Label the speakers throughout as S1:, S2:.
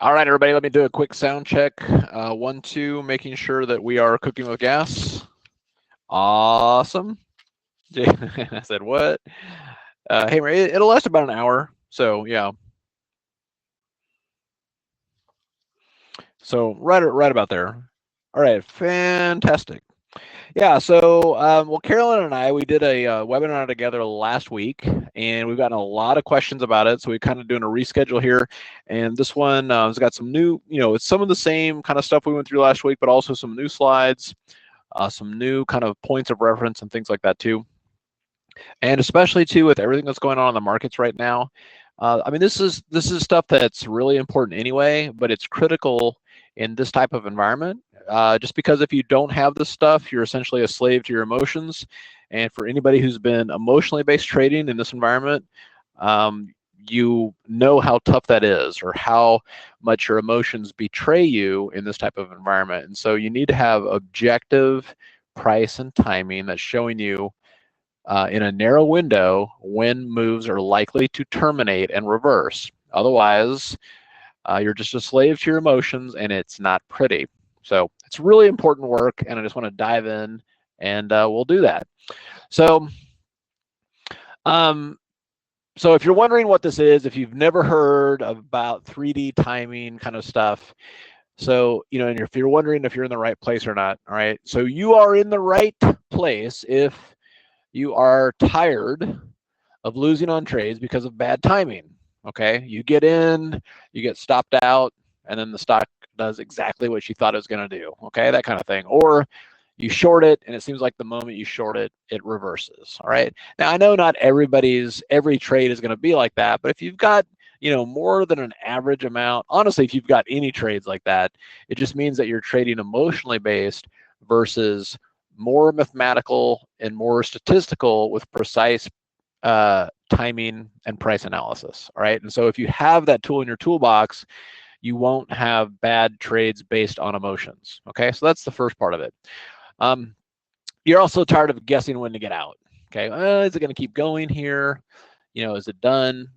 S1: All right, everybody, let me do a quick sound check. 1, 2, making sure that we are cooking with gas. Awesome. I said, what? Hey, it'll last about an hour. So, yeah. So, right about there. All right, fantastic. Yeah, so, well, Carolyn and I, we did a webinar together last week, and we've gotten a lot of questions about it. So we're kind of doing a reschedule here. And this one has got some new, it's some of the same kind of stuff we went through last week, but also some new slides, some new kind of points of reference and things like that too. And especially too with everything that's going on in the markets right now. I mean, this is stuff that's really important anyway, but it's critical in this type of environment. Just because if you don't have this stuff, you're essentially a slave to your emotions. And for anybody who's been emotionally based trading in this environment, you know how tough that is, or how much your emotions betray you in this type of environment. And so you need to have objective price and timing that's showing you in a narrow window when moves are likely to terminate and reverse. Otherwise, you're just a slave to your emotions, and it's not pretty. So it's really important work, and I just want to dive in, and we'll do that. So, so if you're wondering what this is, if you've never heard about 3D timing kind of stuff, so, and if you're wondering if you're in the right place or not, all right, so you are in the right place if you are tired of losing on trades because of bad timing. Okay, you get in, you get stopped out, and then the stock does exactly what you thought it was going to do. Okay, that kind of thing. Or you short it, and it seems like the moment you short it, it reverses. All right. Now I know not every trade is going to be like that, but if you've got more than an average amount, honestly, if you've got any trades like that, it just means that you're trading emotionally based versus more mathematical and more statistical with precise timing and price analysis. All right. And so if you have that tool in your toolbox, you won't have bad trades based on emotions. Okay. So that's the first part of it. You're also tired of guessing when to get out. Okay. Is it going to keep going here? Is it done?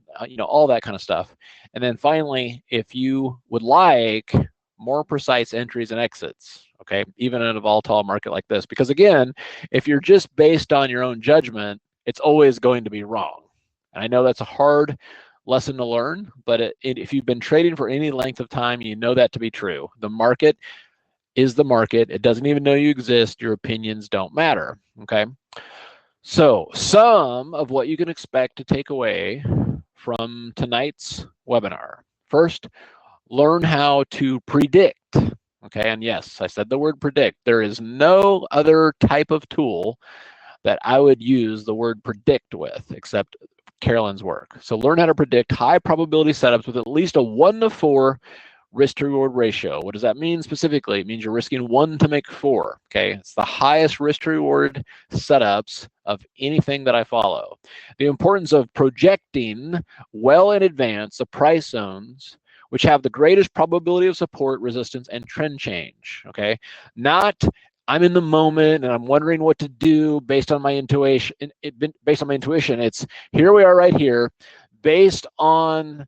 S1: All that kind of stuff. And then finally, if you would like more precise entries and exits, okay, even in a volatile market like this, because again, if you're just based on your own judgment, it's always going to be wrong. And I know that's a hard lesson to learn, but if you've been trading for any length of time, you know that to be true. The market is the market. It doesn't even know you exist. Your opinions don't matter, okay? So some of what you can expect to take away from tonight's webinar. First, learn how to predict. Okay, and yes, I said the word predict. There is no other type of tool that I would use the word predict with except Carolyn's work. So learn how to predict high probability setups with at least a 1-to-4 risk to reward ratio. What does that mean specifically? It means you're risking 1 to make 4. Okay, it's the highest risk to reward setups of anything that I follow. The importance of projecting well in advance the price zones which have the greatest probability of support, resistance, and trend change. Okay, not I'm in the moment and I'm wondering what to do based on my intuition. It's here we are right here, based on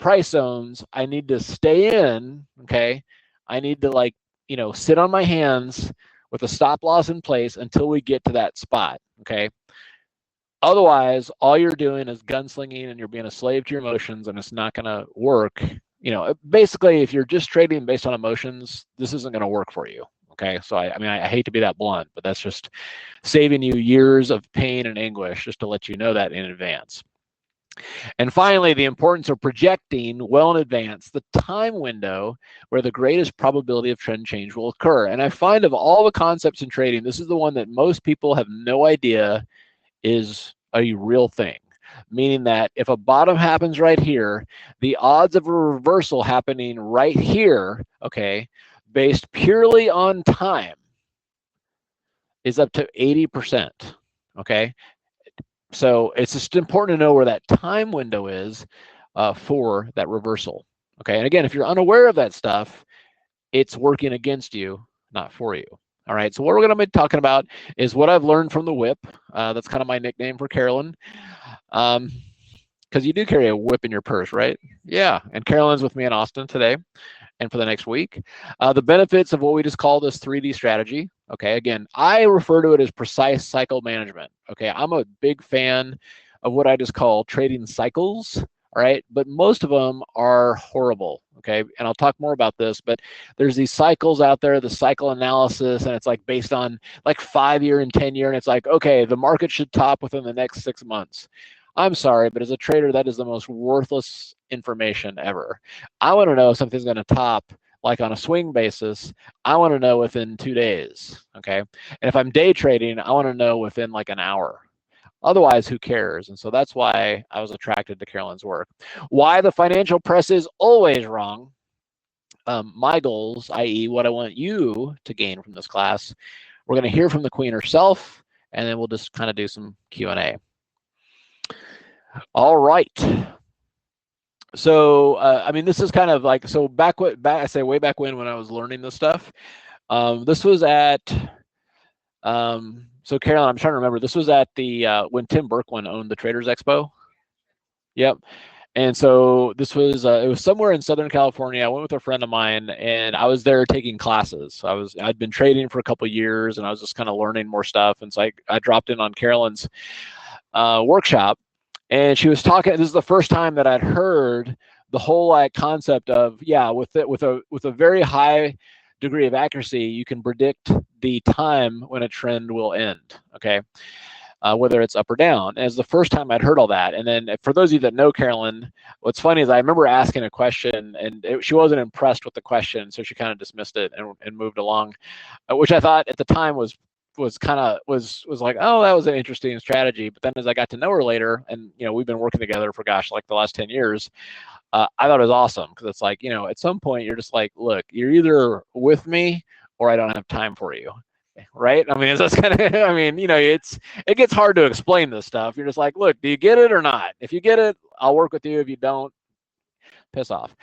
S1: price zones. I need to stay in. Okay, I need to sit on my hands with a stop loss in place until we get to that spot. Okay. Otherwise, all you're doing is gunslinging and you're being a slave to your emotions, and it's not going to work. Basically, if you're just trading based on emotions, this isn't going to work for you. Okay, so I hate to be that blunt, but that's just saving you years of pain and anguish, just to let you know that in advance. And finally, the importance of projecting well in advance the time window where the greatest probability of trend change will occur. And I find of all the concepts in trading, this is the one that most people have no idea is a real thing. Meaning that if a bottom happens right here, the odds of a reversal happening right here, okay, based purely on time, is up to 80%. Okay, so it's just important to know where that time window is for that reversal. Okay, and again, if you're unaware of that stuff, it's working against you, not for you. All right, so what we're going to be talking about is what I've learned from the whip. That's kind of my nickname for Carolyn. Because you do carry a whip in your purse, right? Yeah. And Carolyn's with me in Austin today and for the next week. The benefits of what we just call this 3D strategy. Okay. Again, I refer to it as precise cycle management. Okay. I'm a big fan of what I just call trading cycles. All right. But most of them are horrible. Okay. And I'll talk more about this, but there's these cycles out there, the cycle analysis, and it's like based on like 5-year and 10-year. And it's like, okay, the market should top within the next 6 months. I'm sorry, but as a trader, that is the most worthless information ever. I want to know if something's going to top like on a swing basis. I want to know within 2 days. Okay. And if I'm day trading, I want to know within like an hour. Otherwise, who cares? And so that's why I was attracted to Carolyn's work. Why the financial press is always wrong. My goals, i.e. what I want you to gain from this class, we're going to hear from the queen herself, and then we'll just kind of do some Q&A. All right. So, I mean, this is kind of like, so I say way back when I was learning this stuff, this was at, so Carolyn, I'm trying to remember, this was at the, when Tim Berkwin owned the Traders Expo. Yep. And so this was, it was somewhere in Southern California. I went with a friend of mine and I was there taking classes. I'd been trading for a couple of years and I was just kind of learning more stuff. And so I dropped in on Carolyn's workshop. And she was talking. This is the first time that I'd heard the whole like concept of, yeah, with a very high degree of accuracy, you can predict the time when a trend will end. Okay, whether it's up or down. And it's the first time I'd heard all that. And then for those of you that know Carolyn, what's funny is I remember asking a question and she wasn't impressed with the question, so she kind of dismissed it and moved along, which I thought at the time was like, oh, that was an interesting strategy. But then as I got to know her later, and we've been working together for like the last 10 years, I thought it was awesome because it's like, at some point you're just like, look, you're either with me or I don't have time for you, right? I mean, that's kind of, I mean, it gets hard to explain this stuff. You're just like, look, do you get it or not? If you get it, I'll work with you. If you don't, piss off.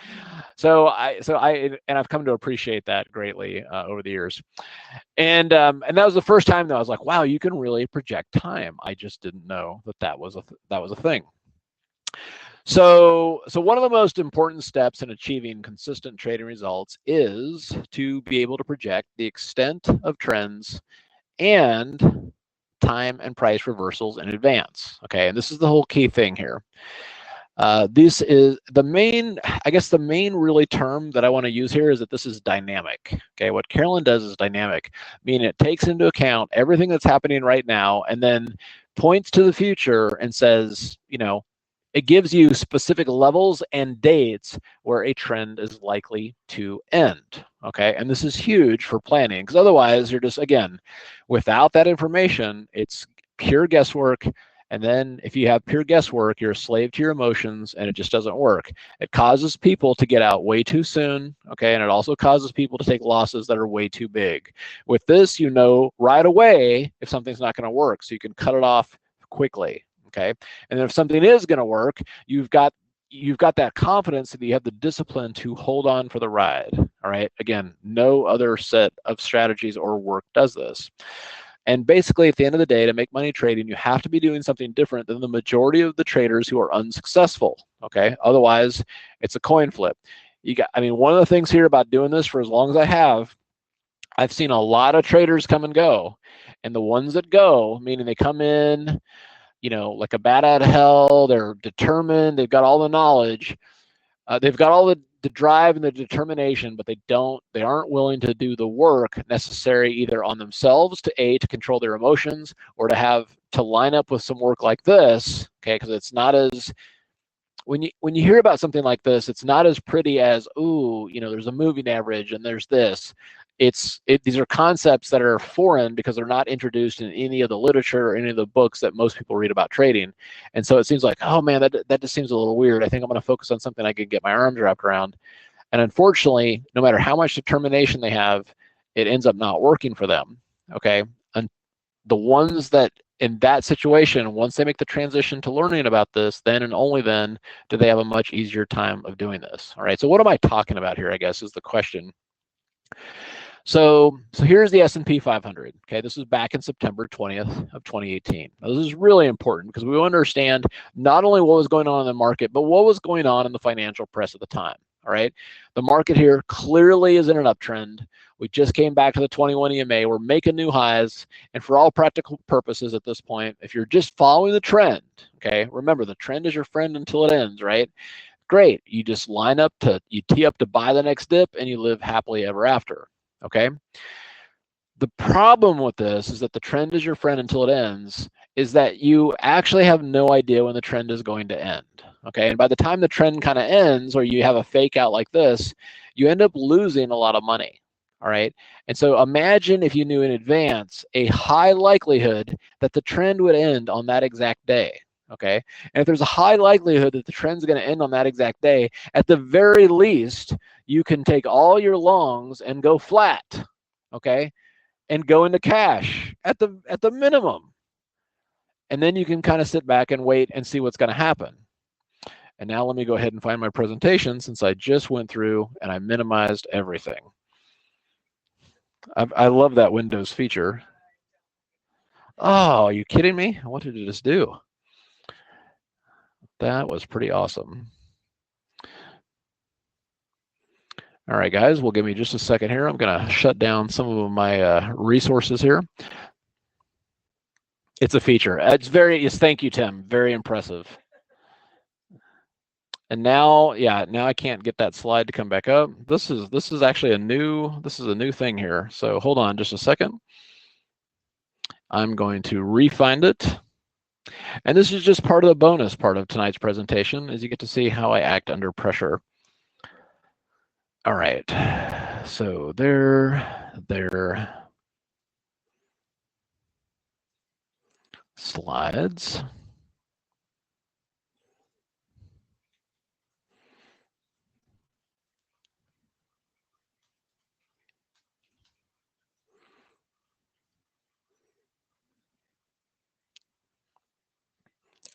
S1: So I've come to appreciate that greatly over the years. And that was the first time that I was like, wow, you can really project time. I just didn't know that was a thing. So one of the most important steps in achieving consistent trading results is to be able to project the extent of trends and time and price reversals in advance. Okay, and this is the whole key thing here. This is the main, I guess the main really term that I want to use here is that this is dynamic. Okay, what Carolyn does is dynamic, meaning it takes into account everything that's happening right now and then points to the future and says, it gives you specific levels and dates where a trend is likely to end. Okay, and this is huge for planning because otherwise you're just, again, without that information, it's pure guesswork. And then if you have pure guesswork, you're a slave to your emotions and it just doesn't work. It causes people to get out way too soon, okay? And it also causes people to take losses that are way too big. With this, right away if something's not going to work, so you can cut it off quickly, okay? And then if something is going to work, you've got that confidence that you have the discipline to hold on for the ride, all right? Again, no other set of strategies or work does this. And basically, at the end of the day, to make money trading, you have to be doing something different than the majority of the traders who are unsuccessful, okay? Otherwise, it's a coin flip. One of the things here about doing this for as long as I have, I've seen a lot of traders come and go. And the ones that go, meaning they come in, like a bat out of hell, they're determined, they've got all the knowledge, they've got all the drive and the determination, but they aren't willing to do the work necessary either on themselves to control their emotions or to line up with some work like this, okay? Because it's not as, when you hear about something like this, it's not as pretty as, ooh, there's a moving average and there's this. These are concepts that are foreign because they're not introduced in any of the literature or any of the books that most people read about trading. And so it seems like, oh man, that just seems a little weird. I think I'm going to focus on something I can get my arms wrapped around. And unfortunately, no matter how much determination they have, it ends up not working for them, okay? And the ones that in that situation, once they make the transition to learning about this, then and only then do they have a much easier time of doing this, all right? So what am I talking about here, I guess, is the question. So here's the S&P 500. Okay, this was back in September 20th of 2018. Now, this is really important because we understand not only what was going on in the market, but what was going on in the financial press at the time. All right, the market here clearly is in an uptrend. We just came back to the 21 EMA. We're making new highs, and for all practical purposes at this point, if you're just following the trend, okay, remember the trend is your friend until it ends, right? Great, you just line up to, you tee up to buy the next dip, and you live happily ever after. Okay. The problem with this is that the trend is your friend until it ends, is that you actually have no idea when the trend is going to end. Okay. And by the time the trend kind of ends, or you have a fake out like this, you end up losing a lot of money. All right. And so imagine if you knew in advance a high likelihood that the trend would end on that exact day. Okay. And if there's a high likelihood that the trend's going to end on that exact day, at the very least, you can take all your longs and go flat, okay, and go into cash at the minimum. And then you can kind of sit back and wait and see what's going to happen. And now let me go ahead and find my presentation, since I just went through and I minimized everything. I love that Windows feature. Oh, are you kidding me? What did it just do? That was pretty awesome. All right, guys, well, give me just a second here. I'm going to shut down some of my resources here. It's a feature. It's very, yes, thank you, Tim. Very impressive. And now, yeah, now I can't get that slide to come back up. This is actually a new thing here. So hold on just a second. I'm going to re-find it. And this is just part of the bonus part of tonight's presentation, is you get to see how I act under pressure. All right, so there, slides.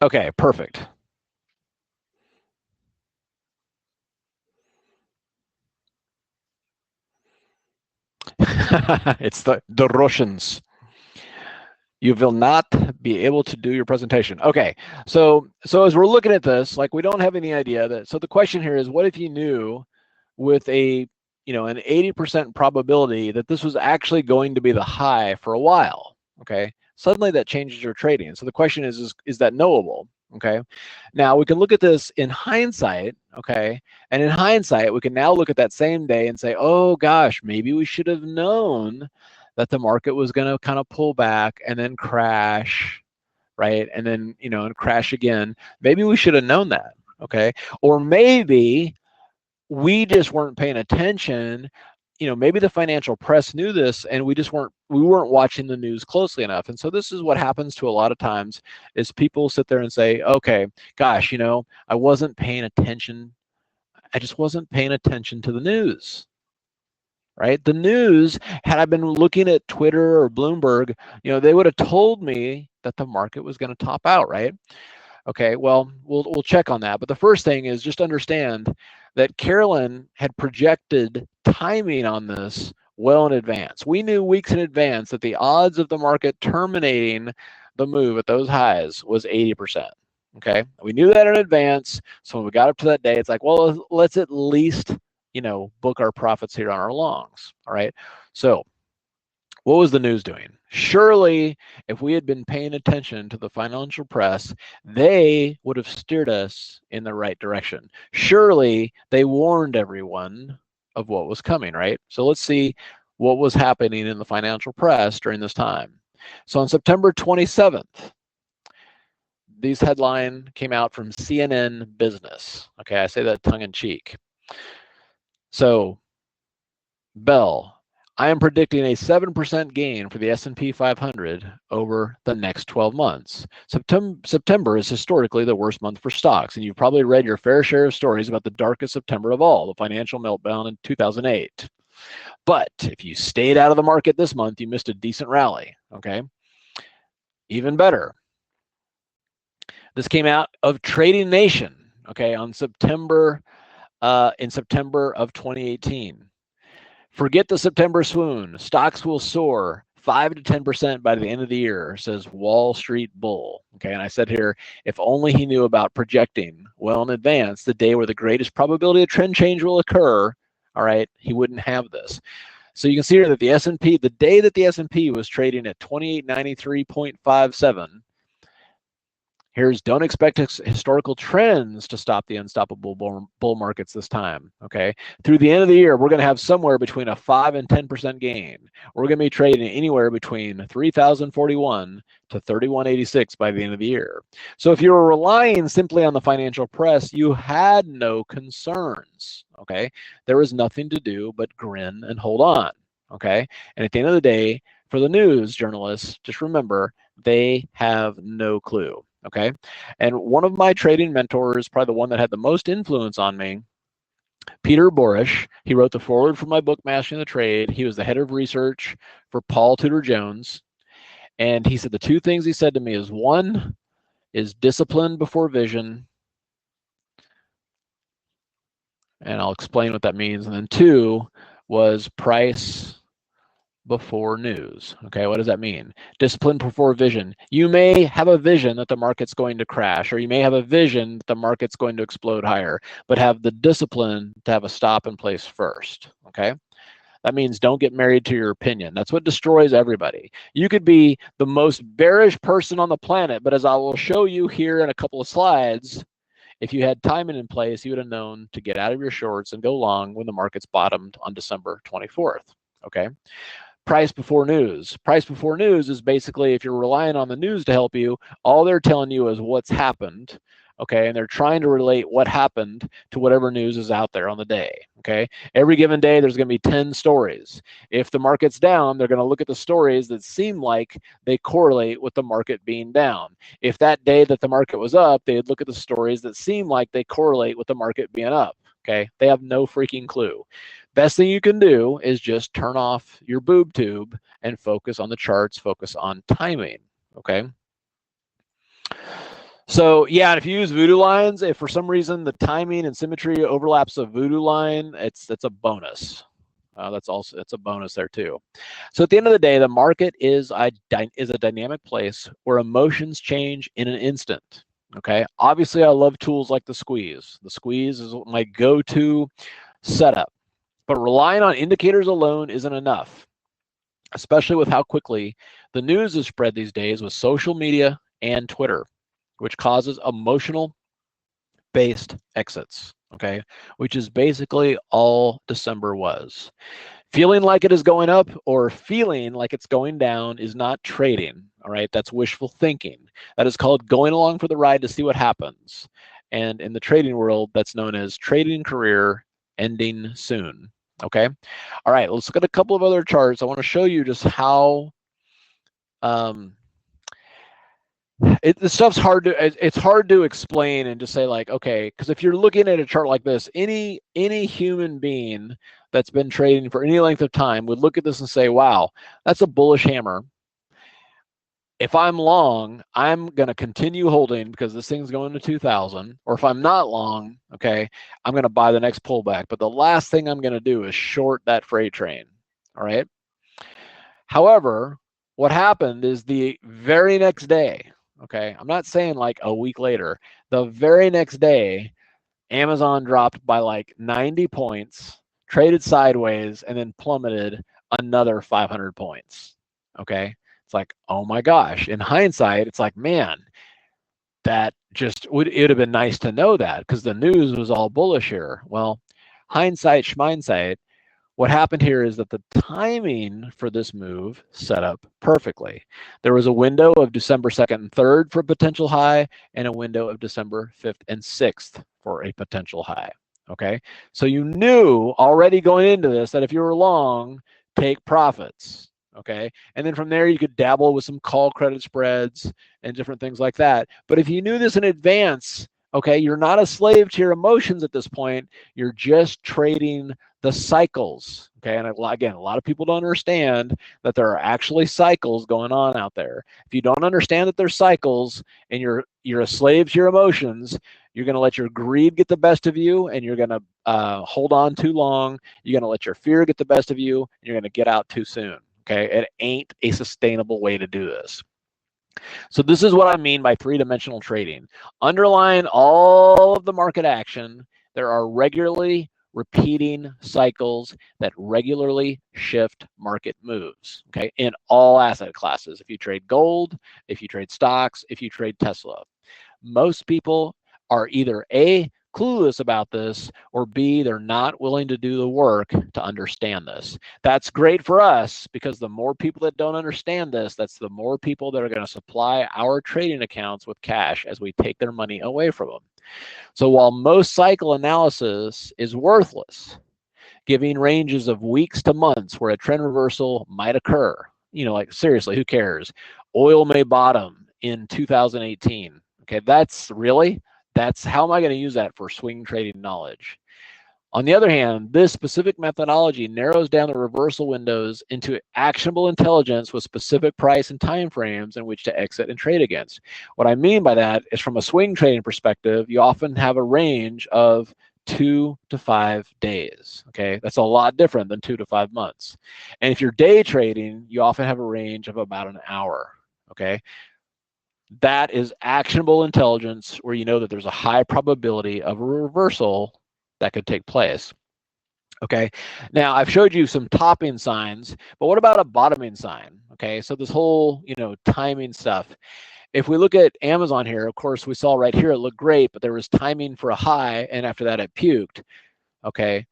S1: Okay, perfect. It's the Russians. You will not be able to do your presentation. Okay, so as we're looking at this, like, we don't have any idea that, so the question here is, what if you knew with an 80% probability that this was actually going to be the high for a while? Okay, suddenly that changes your trading. So the question is that knowable? Okay, now we can look at this in hindsight. Okay, and in hindsight, we can now look at that same day and say, oh gosh, maybe we should have known that the market was going to kind of pull back and then crash, right? And then, and crash again. Maybe we should have known that. Okay, or maybe we just weren't paying attention. Maybe the financial press knew this, and we weren't watching the news closely enough. And so this is what happens to a lot of times, is people sit there and say, okay, gosh, I wasn't paying attention. I just wasn't paying attention to the news, right? The news, had I been looking at Twitter or Bloomberg, they would have told me that the market was going to top out, right? Okay, well, we'll check on that. But the first thing is just understand that Carolyn had projected timing on this well in advance. We knew weeks in advance that the odds of the market terminating the move at those highs was 80%. Okay, we knew that in advance. So when we got up to that day, it's like, well, let's at least, book our profits here on our longs. All right, so what was the news doing? Surely, if we had been paying attention to the financial press, they would have steered us in the right direction. Surely, they warned everyone of what was coming, right? So let's see what was happening in the financial press during this time. So on September 27th, these headline came out from CNN Business. Okay, I say that tongue in cheek. So, Bell, I am predicting a 7% gain for the S&P 500 over the next 12 months. September is historically the worst month for stocks, and you've probably read your fair share of stories about the darkest September of all, the financial meltdown in 2008. But if you stayed out of the market this month, you missed a decent rally, okay? Even better. This came out of Trading Nation, okay, on in September of 2018. Forget the September swoon. Stocks will soar 5 to 10% by the end of the year, says Wall Street Bull. Okay, and I said here, if only he knew about projecting well in advance the day where the greatest probability of trend change will occur, all right, he wouldn't have this. So you can see here that the S&P, the day that the S&P was trading at 2893.57, here's don't expect historical trends to stop the unstoppable bull markets this time, okay? Through the end of the year, we're going to have somewhere between a 5 and 10% gain. We're going to be trading anywhere between 3,041 to 3,186 by the end of the year. So if you were relying simply on the financial press, you had no concerns, okay? There was nothing to do but grin and hold on, okay? And at the end of the day, for the news journalists, just remember, they have no clue. Okay. And one of my trading mentors, probably the one that had the most influence on me, Peter Borish, he wrote the foreword for my book, Mastering the Trade. He was the head of research for Paul Tudor Jones. And he said the two things he said to me is, one is discipline before vision. And I'll explain what that means. And then two was price before news. Okay, what does that mean? Discipline before vision. You may have a vision that the market's going to crash, or you may have a vision that the market's going to explode higher, but have the discipline to have a stop in place first. Okay, that means don't get married to your opinion. That's what destroys everybody. You could be the most bearish person on the planet, but as I will show you here in a couple of slides, if you had timing in place, you would have known to get out of your shorts and go long when the market's bottomed on December 24th. Okay. Price before news. Price before news is basically, if you're relying on the news to help you, all they're telling you is what's happened, okay? And they're trying to relate what happened to whatever news is out there on the day, okay? Every given day, there's going to be 10 stories. If the market's down, they're going to look at the stories that seem like they correlate with the market being down. If that day that the market was up, they'd look at the stories that seem like they correlate with the market being up, okay? They have no freaking clue. Best thing you can do is just turn off your boob tube and focus on the charts, focus on timing, okay? So yeah, and if you use voodoo lines, if for some reason the timing and symmetry overlaps a voodoo line, it's a bonus. It's a bonus there too. So at the end of the day, the market is a dynamic place where emotions change in an instant, okay? Obviously, I love tools like the squeeze. The squeeze is my go-to setup. But relying on indicators alone isn't enough, especially with how quickly the news is spread these days with social media and Twitter, which causes emotional-based exits, okay? Which is basically all December was. Feeling like it is going up or feeling like it's going down is not trading, all right? That's wishful thinking. That is called going along for the ride to see what happens. And in the trading world, that's known as trading career ending soon. Okay. All right. Let's look at a couple of other charts. I want to show you just how this stuff's hard to, it's hard to explain and just say like, okay, because if you're looking at a chart like this, any human being that's been trading for any length of time would look at this and say, wow, that's a bullish hammer. If I'm long, I'm going to continue holding because this thing's going to 2,000. Or if I'm not long, okay, I'm going to buy the next pullback. But the last thing I'm going to do is short that freight train, all right? However, what happened is the very next day, okay, I'm not saying like a week later, the very next day, Amazon dropped by like 90 points, traded sideways, and then plummeted another 500 points, okay? It's like, oh my gosh. In hindsight, it's like, man, that just it would have been nice to know that because the news was all bullish here. Well, hindsight, schmindsight, what happened here is that the timing for this move set up perfectly. There was a window of December 2nd and 3rd for a potential high and a window of December 5th and 6th for a potential high. Okay, so you knew already going into this that if you were long, take profits. Okay, and then from there you could dabble with some call credit spreads and different things like that. But if you knew this in advance, Okay, you're not a slave to your emotions at this point. You're just trading the cycles. Okay, and again, a lot of people don't understand that there are actually cycles going on out there. If you don't understand that there's cycles and you're a slave to your emotions, you're going to let your greed get the best of you, and you're going to hold on too long. You're going to let your fear get the best of you, and you're going to get out too soon. Okay, it ain't a sustainable way to do this. So this is what I mean by three-dimensional trading. Underlying all of the market action, there are regularly repeating cycles that regularly shift market moves, okay, in all asset classes. If you trade gold, if you trade stocks, if you trade Tesla. Most people are either A, clueless about this, or B, they're not willing to do the work to understand this. That's great for us because the more people that don't understand this, that's the more people that are going to supply our trading accounts with cash as we take their money away from them. So while most cycle analysis is worthless, giving ranges of weeks to months where a trend reversal might occur, you know, like seriously, who cares? Oil may bottom in 2018. Okay, that's how am I going to use that for swing trading knowledge? On the other hand, this specific methodology narrows down the reversal windows into actionable intelligence with specific price and time frames in which to exit and trade against. What I mean by that is from a swing trading perspective, you often have a range of 2 to 5 days. Okay, that's a lot different than 2 to 5 months. And if you're day trading, you often have a range of about an hour. Okay, that is actionable intelligence where you know that there's a high probability of a reversal that could take place. Okay, now I've showed you some topping signs, but what about a bottoming sign? Okay, so this whole, you know, timing stuff. If we look at Amazon here, of course, we saw right here it looked great, but there was timing for a high, and after that it puked. Okay,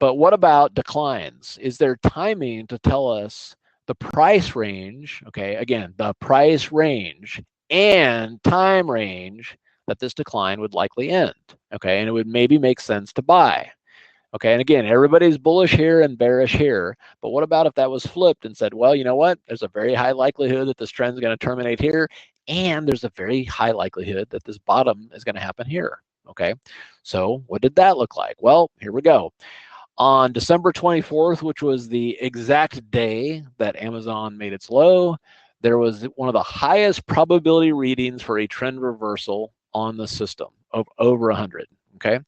S1: but what about declines? Is there timing to tell us the price range? Okay, again, the price range and time range that this decline would likely end. Okay, and it would maybe make sense to buy. Okay, and again, everybody's bullish here and bearish here, but what about if that was flipped and said, well, you know what? There's a very high likelihood that this trend is going to terminate here, and there's a very high likelihood that this bottom is going to happen here. Okay, so what did that look like? Well, here we go. On December 24th, which was the exact day that Amazon made its low, there was one of the highest probability readings for a trend reversal on the system of over 100. Okay,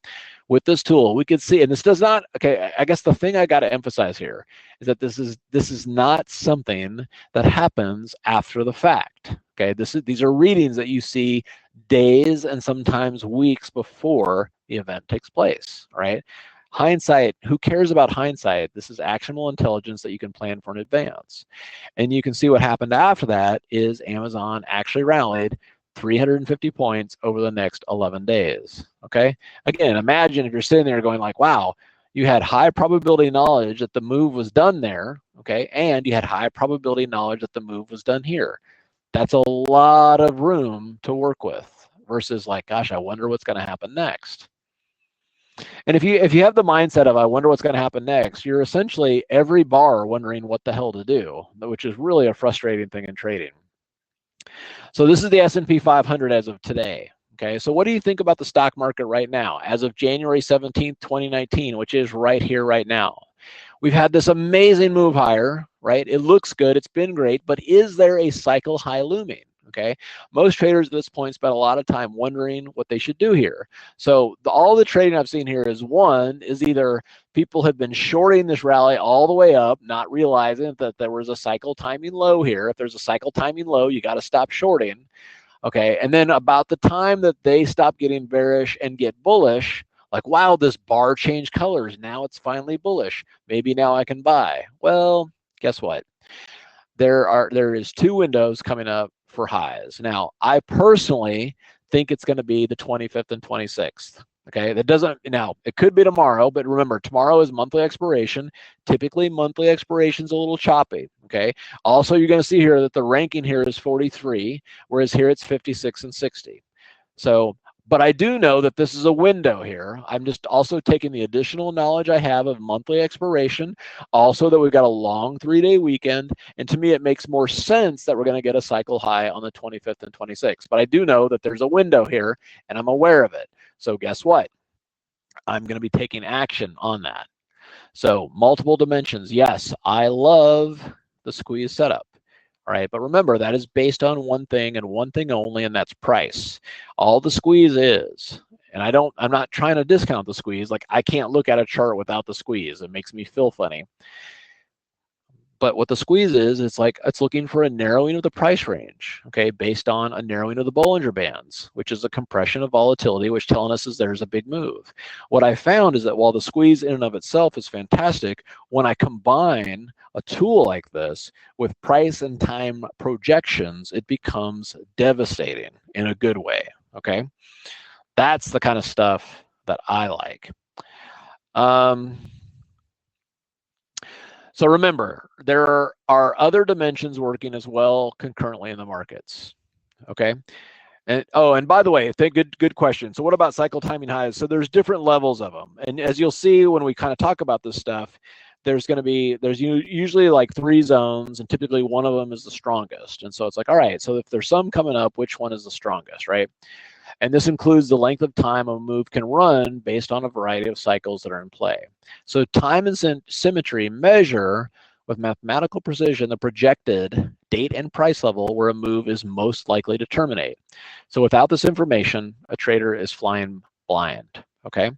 S1: with this tool, we could see, and this does not, okay, I guess the thing I got to emphasize here is that this is not something that happens after the fact. Okay, these are readings that you see days and sometimes weeks before the event takes place, right? Hindsight, who cares about hindsight? This is actionable intelligence that you can plan for in advance. And you can see what happened after that is Amazon actually rallied 350 points over the next 11 days. Okay, again, imagine if you're sitting there going like, wow, you had high probability knowledge that the move was done there, okay, and you had high probability knowledge that the move was done here. That's a lot of room to work with versus like, gosh, I wonder what's going to happen next. And if you have the mindset of I wonder what's going to happen next, you're essentially every bar wondering what the hell to do, which is really a frustrating thing in trading. So this is the S&P 500 as of today. Okay, so what do you think about the stock market right now as of January 17th, 2019, which is right here, right now? We've had this amazing move higher, right? It looks good. It's been great, but is there a cycle high looming? Okay, most traders at this point spend a lot of time wondering what they should do here. So all the trading I've seen here is either people have been shorting this rally all the way up, not realizing that there was a cycle timing low here. If there's a cycle timing low, you got to stop shorting. Okay, and then about the time that they stop getting bearish and get bullish, like, wow, this bar changed colors. Now it's finally bullish. Maybe now I can buy. Well, guess what? There is 2 windows coming up for highs. Now, I personally think it's going to be the 25th and 26th. Okay, that doesn't, now it could be tomorrow, but remember, tomorrow is monthly expiration. Typically, monthly expiration is a little choppy. Okay, also you're going to see here that the ranking here is 43, whereas here it's 56 and 60. So But I do know that this is a window here. I'm just also taking the additional knowledge I have of monthly expiration, also that we've got a long 3-day weekend. And to me, it makes more sense that we're going to get a cycle high on the 25th and 26th. But I do know that there's a window here, and I'm aware of it. So guess what? I'm going to be taking action on that. So multiple dimensions. Yes, I love the squeeze setup. All right, but remember that is based on one thing and one thing only, and that's price. All the squeeze is, and I'm not trying to discount the squeeze. Like, I can't look at a chart without the squeeze. It makes me feel funny. But what the squeeze is, it's looking for a narrowing of the price range, okay, based on a narrowing of the Bollinger Bands, which is a compression of volatility, which telling us is there's a big move. What I found is that while the squeeze in and of itself is fantastic, when I combine a tool like this with price and time projections, it becomes devastating in a good way, okay? That's the kind of stuff that I like. So remember, there are other dimensions working as well concurrently in the markets, okay? And and by the way, good question. So what about cycle timing highs? So there's different levels of them. And as you'll see when we kind of talk about this stuff, there's usually like 3 zones, and typically one of them is the strongest. And so it's like, all right, so if there's some coming up, which one is the strongest, right? And this includes the length of time a move can run based on a variety of cycles that are in play. So time and symmetry measure with mathematical precision the projected date and price level where a move is most likely to terminate. So without this information, a trader is flying blind, okay?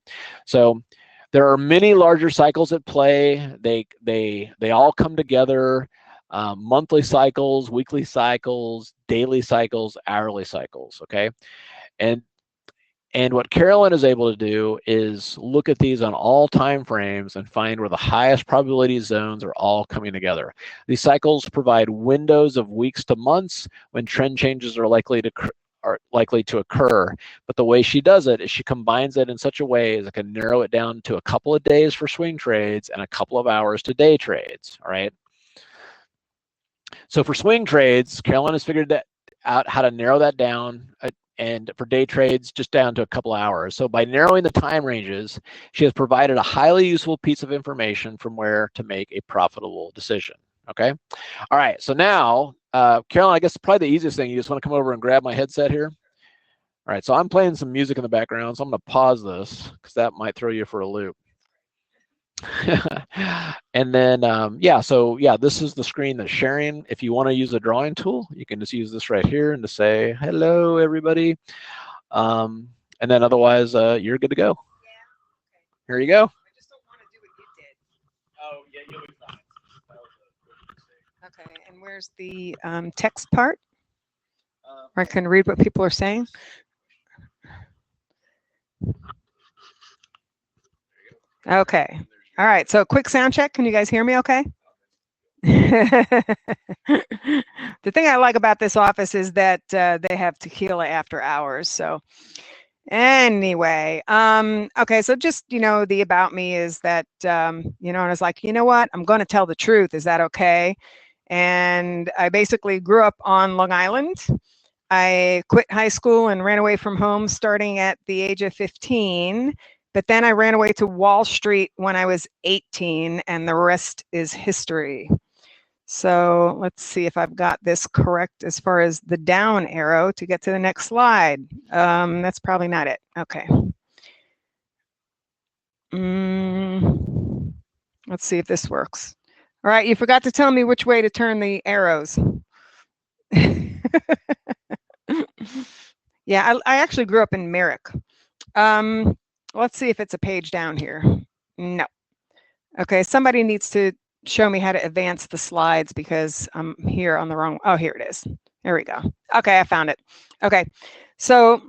S1: So there are many larger cycles at play. They all come together. Monthly cycles, weekly cycles, daily cycles, hourly cycles, okay? And what Carolyn is able to do is look at these on all time frames and find where the highest probability zones are all coming together. These cycles provide windows of weeks to months when trend changes are likely to occur. But the way she does it is she combines it in such a way as it can narrow it down to a couple of days for swing trades and a couple of hours to day trades, all right? So for swing trades, Carolyn has figured out how to narrow that down, and for day trades, just down to a couple hours. So by narrowing the time ranges, she has provided a highly useful piece of information from where to make a profitable decision, okay? All right, so now, Carolyn, I guess probably the easiest thing, you just want to come over and grab my headset here. All right, so I'm playing some music in the background, so I'm going to pause this because that might throw you for a loop. And then, this is the screen that's sharing. If you want to use a drawing tool, you can just use this right here and to say, hello, everybody. And then otherwise, you're good to go. Yeah. Here you go. I just don't want to do what you did. Oh, yeah, you'll be fine.
S2: Okay, and where's the text part? Where I can read what people are saying? Okay. All right, so quick sound check. Can you guys hear me okay? The thing I like about this office is that they have tequila after hours. So anyway, okay, so just, the about me is that, and I was like, you know what? I'm going to tell the truth. Is that okay? And I basically grew up on Long Island. I quit high school and ran away from home starting at the age of 15. But then I ran away to Wall Street when I was 18, and the rest is history. So let's see if I've got this correct as far as the down arrow to get to the next slide. That's probably not it. Okay. Let's see if this works. All right, you forgot to tell me which way to turn the arrows. Yeah, I actually grew up in Merrick. Let's see if it's a page down here. No. Okay, somebody needs to show me how to advance the slides because I'm here on the wrong. Oh, here it is. There we go. Okay, I found it. Okay, so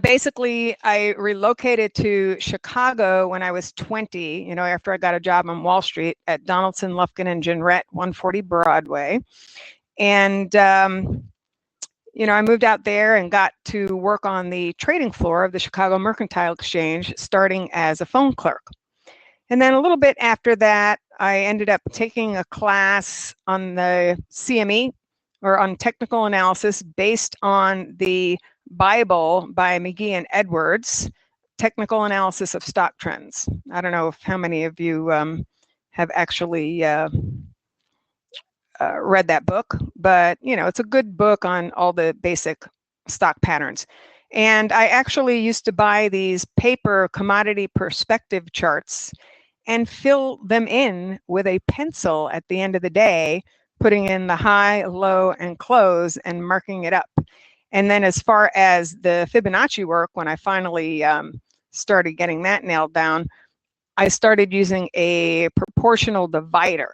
S2: basically I relocated to Chicago when I was 20, after I got a job on Wall Street at Donaldson, Lufkin, and Jenrette, 140 Broadway. And I moved out there and got to work on the trading floor of the Chicago Mercantile Exchange, starting as a phone clerk. And then a little bit after that, I ended up taking a class on the CME, or on technical analysis, based on the Bible by McGee and Edwards, Technical Analysis of Stock Trends. I don't know how many of you have actually read that book, but it's a good book on all the basic stock patterns. And I actually used to buy these paper commodity perspective charts and fill them in with a pencil at the end of the day, putting in the high, low, and close and marking it up. And then as far as the Fibonacci work, when I finally started getting that nailed down, I started using a proportional divider,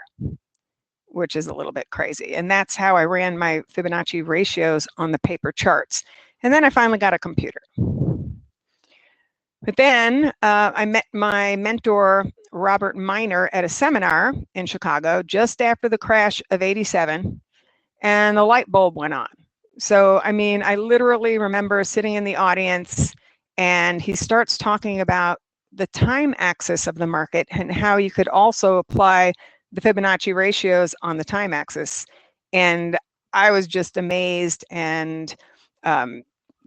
S2: which is a little bit crazy. And that's how I ran my Fibonacci ratios on the paper charts. And then I finally got a computer. But then I met my mentor, Robert Miner, at a seminar in Chicago just after the crash of '87, and the light bulb went on. So, I mean, I literally remember sitting in the audience, and he starts talking about the time axis of the market and how you could also apply the Fibonacci ratios on the time axis. And I was just amazed, and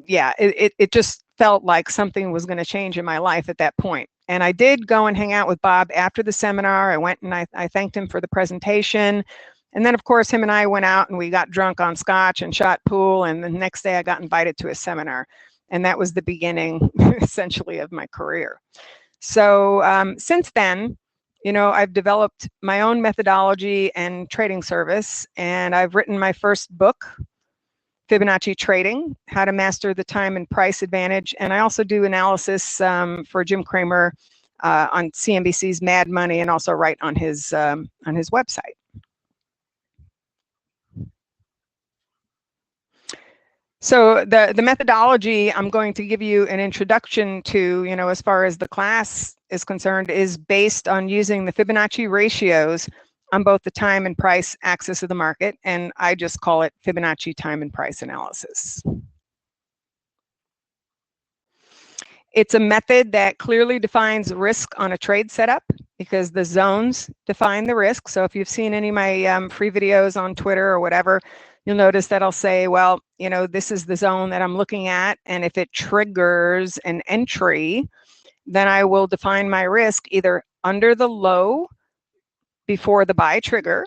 S2: yeah, it just felt like something was going to change in my life at that point. And I did go and hang out with Bob after the seminar. I went and I thanked him for the presentation. And then, of course, him and I went out and we got drunk on scotch and shot pool. And the next day I got invited to a seminar. And that was the beginning, essentially, of my career. So since then, I've developed my own methodology and trading service. And I've written my first book, Fibonacci Trading, How to Master the Time and Price Advantage. And I also do analysis for Jim Cramer on CNBC's Mad Money, and also write on his website. So the methodology I'm going to give you an introduction to, as far as the class is concerned, is based on using the Fibonacci ratios on both the time and price axis of the market, and I just call it Fibonacci time and price analysis. It's a method that clearly defines risk on a trade setup, because the zones define the risk. So if you've seen any of my free videos on Twitter or whatever, you'll notice that I'll say, well, this is the zone that I'm looking at, and if it triggers an entry, then I will define my risk either under the low before the buy trigger,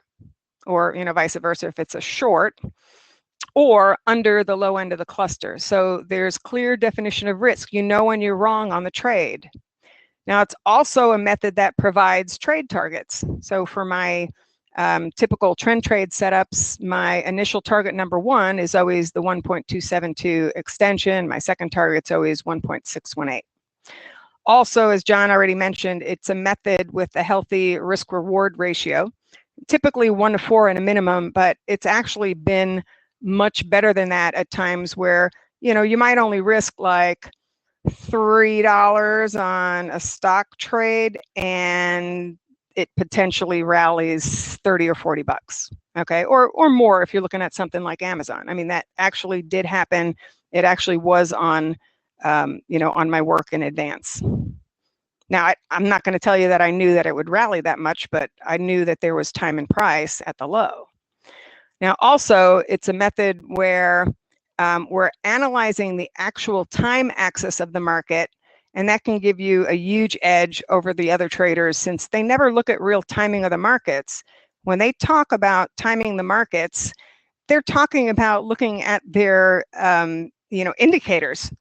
S2: or vice versa if it's a short, or under the low end of the cluster. So there's clear definition of risk. When you're wrong on the trade. Now, it's also a method that provides trade targets. So for my typical trend trade setups, my initial target number 1 is always the 1.272 extension. My second target's always 1.618. Also, as John already mentioned, it's a method with a healthy risk-reward ratio, typically 1:4 in a minimum, but it's actually been much better than that at times where, you might only risk like $3 on a stock trade and it potentially rallies 30 or 40 bucks, okay? Or more if you're looking at something like Amazon. I mean, that actually did happen. It actually was on on my work in advance. Now, I'm not going to tell you that I knew that it would rally that much, but I knew that there was time and price at the low. Now, also, it's a method where we're analyzing the actual time axis of the market, and that can give you a huge edge over the other traders, since they never look at real timing of the markets. When they talk about timing the markets, they're talking about looking at their indicators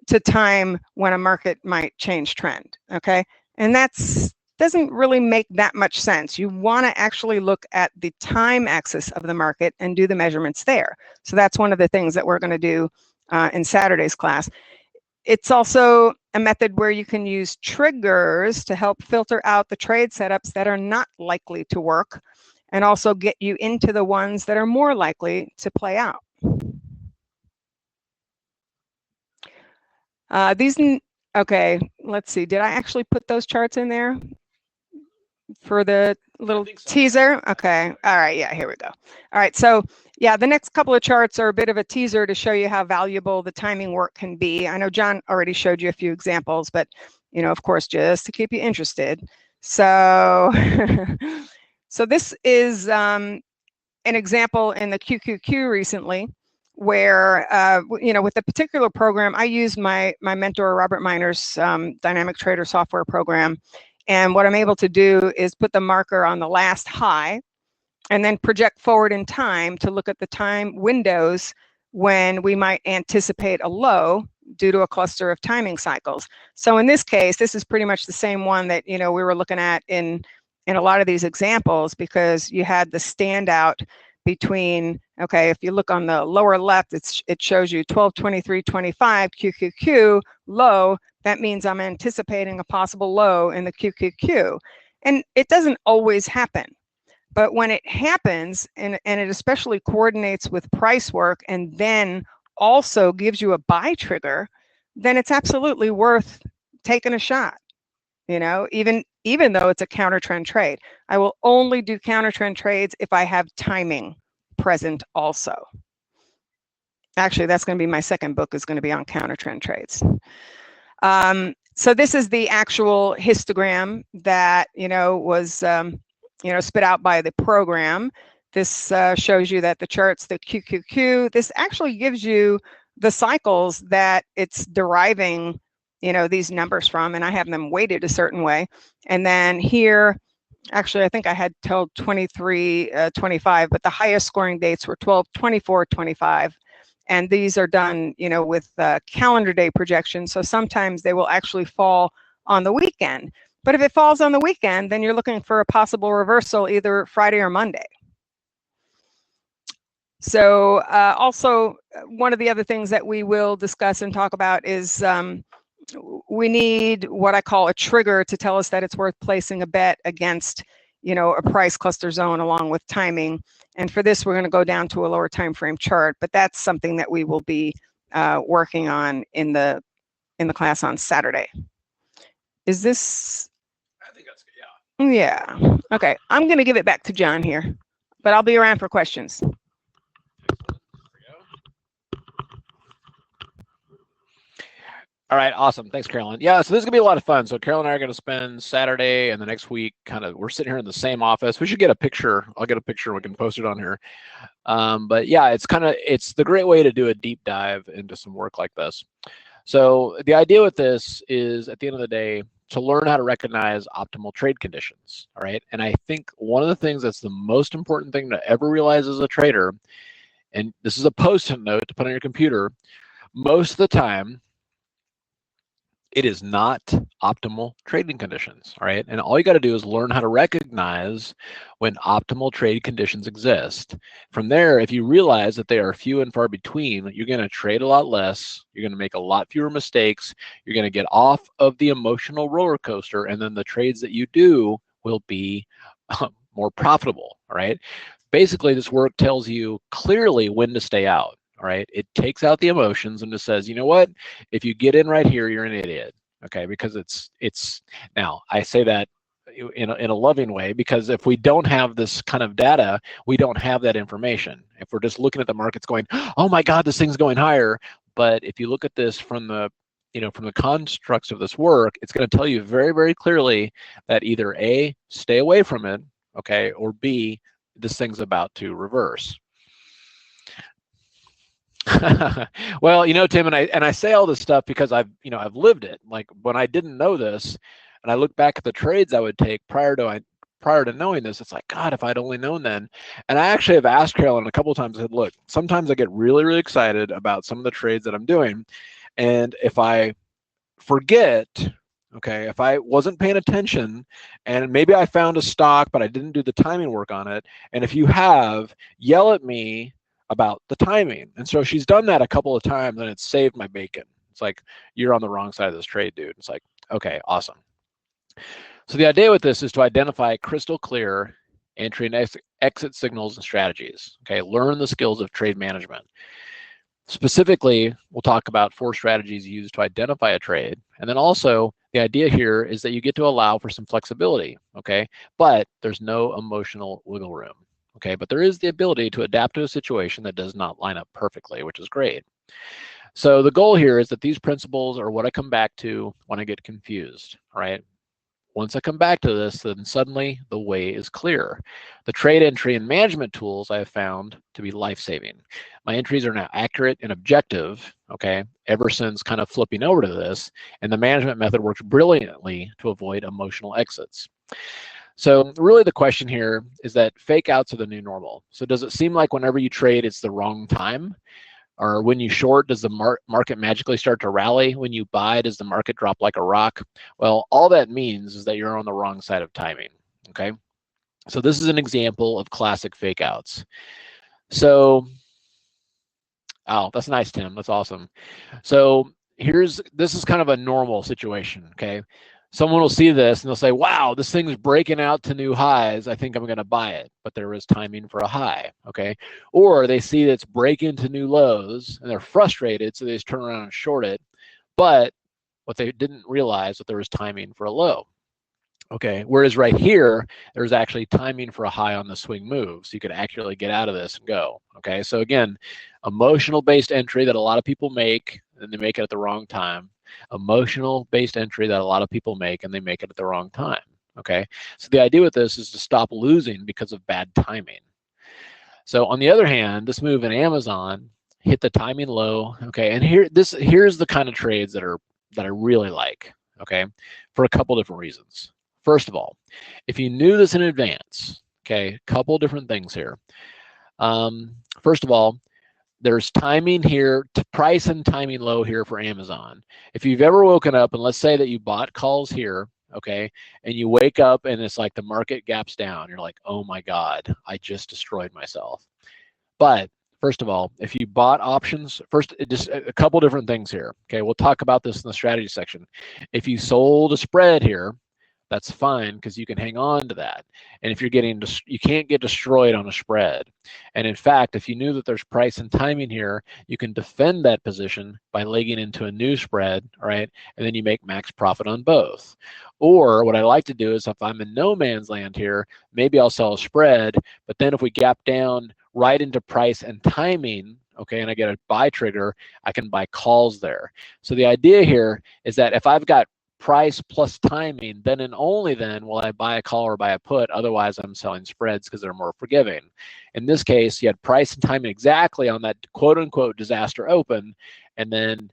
S2: to time when a market might change trend, okay? And that's doesn't really make that much sense. You want to actually look at the time axis of the market and do the measurements there. So that's one of the things that we're going to do in Saturday's class. It's also a method where you can use triggers to help filter out the trade setups that are not likely to work, and also get you into the ones that are more likely to play out. Okay, let's see. Did I actually put those charts in there for the little teaser? Okay, all right, yeah, here we go. All right, so yeah, the next couple of charts are a bit of a teaser to show you how valuable the timing work can be. I know John already showed you a few examples, but of course, just to keep you interested. So, so this is an example in the QQQ recently, where, you know, with a particular program, I use my mentor, Robert Miner's Dynamic Trader software program. And what I'm able to do is put the marker on the last high and then project forward in time to look at the time windows when we might anticipate a low due to a cluster of timing cycles. So in this case, this is pretty much the same one that, you know, we were looking at in a lot of these examples, because you had the standout between, okay, if you look on the lower left, it shows you 1223.25 QQQ low. That means I'm anticipating a possible low in the QQQ. And it doesn't always happen. But when it happens, and it especially coordinates with price work and then also gives you a buy trigger, then it's absolutely worth taking a shot. You know, even though it's a counter trend trade. I will only do counter trend trades if I have timing present also. Actually, that's going to be my second book, is going to be on counter trend trades. So this is the actual histogram that, you know, was you know, spit out by the program. This shows you that the charts, the QQQ, this actually gives you the cycles that it's deriving, you know, these numbers from, and I have them weighted a certain way. And then here, actually, I think I had told 23.25, but the highest scoring dates were 12/24/25. And these are done, you know, with calendar day projections. So sometimes they will actually fall on the weekend. But if it falls on the weekend, then you're looking for a possible reversal either Friday or Monday. So also, one of the other things that we will discuss and talk about is we need what I call a trigger to tell us that it's worth placing a bet against, you know, a price cluster zone along with timing. And for this, we're going to go down to a lower time frame chart, but that's something that we will be working on in the class on Saturday. Is this?
S1: I think that's good.
S2: Yeah. Yeah. Okay. I'm going to give it back to John here, but I'll be around for questions.
S1: All right, awesome. Thanks, Carolyn. Yeah, so this is gonna be a lot of fun. So Carolyn and I are gonna spend Saturday and the next week we're sitting here in the same office. We should get a picture. I'll get a picture and we can post it on here. But yeah, it's the great way to do a deep dive into some work like this. So the idea with this is, at the end of the day, to learn how to recognize optimal trade conditions. All right. And I think one of the things that's the most important thing to ever realize as a trader, and this is a post-it note to put on your computer, most of the time, it is not optimal trading conditions, all right? And all you got to do is learn how to recognize when optimal trade conditions exist. From there, if you realize that they are few and far between, you're going to trade a lot less, you're going to make a lot fewer mistakes, you're going to get off of the emotional roller coaster, and then the trades that you do will be more profitable, all right? Basically, this work tells you clearly when to stay out. All right, it takes out the emotions and just says, you know what, if you get in right here, you're an idiot. Okay, because it's now, I say that in a loving way, because if we don't have this kind of data, we don't have that information. If we're just looking at the markets going, oh my God, this thing's going higher. But if you look at this from the, you know, from the constructs of this work, it's going to tell you very, very clearly that either A, stay away from it, okay, or B, this thing's about to reverse. Well, you know, Tim, and I say all this stuff because I've lived it. Like when I didn't know this, and I look back at the trades I would take prior to knowing this, it's like, God, if I'd only known then. And I actually have asked Carolyn a couple of times. I said, look, sometimes I get really, really excited about some of the trades that I'm doing, and if I forget, okay, if I wasn't paying attention, and maybe I found a stock, but I didn't do the timing work on it, and if you have, yell at me about the timing. And so she's done that a couple of times, and it's saved my bacon. It's like, you're on the wrong side of this trade, dude. It's like, okay, awesome. So the idea with this is to identify crystal clear entry and exit signals and strategies. Okay, learn the skills of trade management. Specifically, we'll talk about 4 strategies used to identify a trade. And then also, the idea here is that you get to allow for some flexibility, okay? But there's no emotional wiggle room. Okay, but there is the ability to adapt to a situation that does not line up perfectly, which is great. So the goal here is that these principles are what I come back to when I get confused, all right? Once I come back to this, then suddenly the way is clear. The trade entry and management tools I have found to be life-saving. My entries are now accurate and objective, okay, ever since kind of flipping over to this, and the management method works brilliantly to avoid emotional exits. So really the question here is that fake outs are the new normal. So does it seem like whenever you trade, it's the wrong time? Or when you short, does the market magically start to rally? When you buy, does the market drop like a rock? Well, all that means is that you're on the wrong side of timing, okay? So this is an example of classic fake outs. So, oh, that's nice, Tim. That's awesome. So this is kind of a normal situation, okay? Someone will see this and they'll say, wow, this thing's breaking out to new highs. I think I'm going to buy it. But there is timing for a high, okay? Or they see that it's breaking to new lows and they're frustrated, so they just turn around and short it. But what they didn't realize that there was timing for a low, okay? Whereas right here, there's actually timing for a high on the swing move. So you could accurately get out of this and go, okay? So again, emotional-based entry that a lot of people make, and they make it at the wrong time. Emotional-based entry that a lot of people make, and they make it at the wrong time, okay? So the idea with this is to stop losing because of bad timing. So on the other hand, this move in Amazon hit the timing low, okay? And here's the kind of trades that I really like, okay? For a couple different reasons. First of all, if you knew this in advance, okay, a couple different things here. First of all, there's timing here, price and timing low here for Amazon. If you've ever woken up, and let's say that you bought calls here, okay, and you wake up and it's like the market gaps down, you're like, oh my God, I just destroyed myself. But first of all, if you bought options, first, just a couple different things here, okay, we'll talk about this in the strategy section. If you sold a spread here, that's fine because you can hang on to that. And if you're you can't get destroyed on a spread. And in fact, if you knew that there's price and timing here, you can defend that position by legging into a new spread, all right? And then you make max profit on both. Or what I like to do is if I'm in no man's land here, maybe I'll sell a spread, but then if we gap down right into price and timing, okay, and I get a buy trigger, I can buy calls there. So the idea here is that if I've got price plus timing, then and only then will I buy a call or buy a put. Otherwise, I'm selling spreads because they're more forgiving. In this case, you had price and timing exactly on that quote-unquote disaster open, and then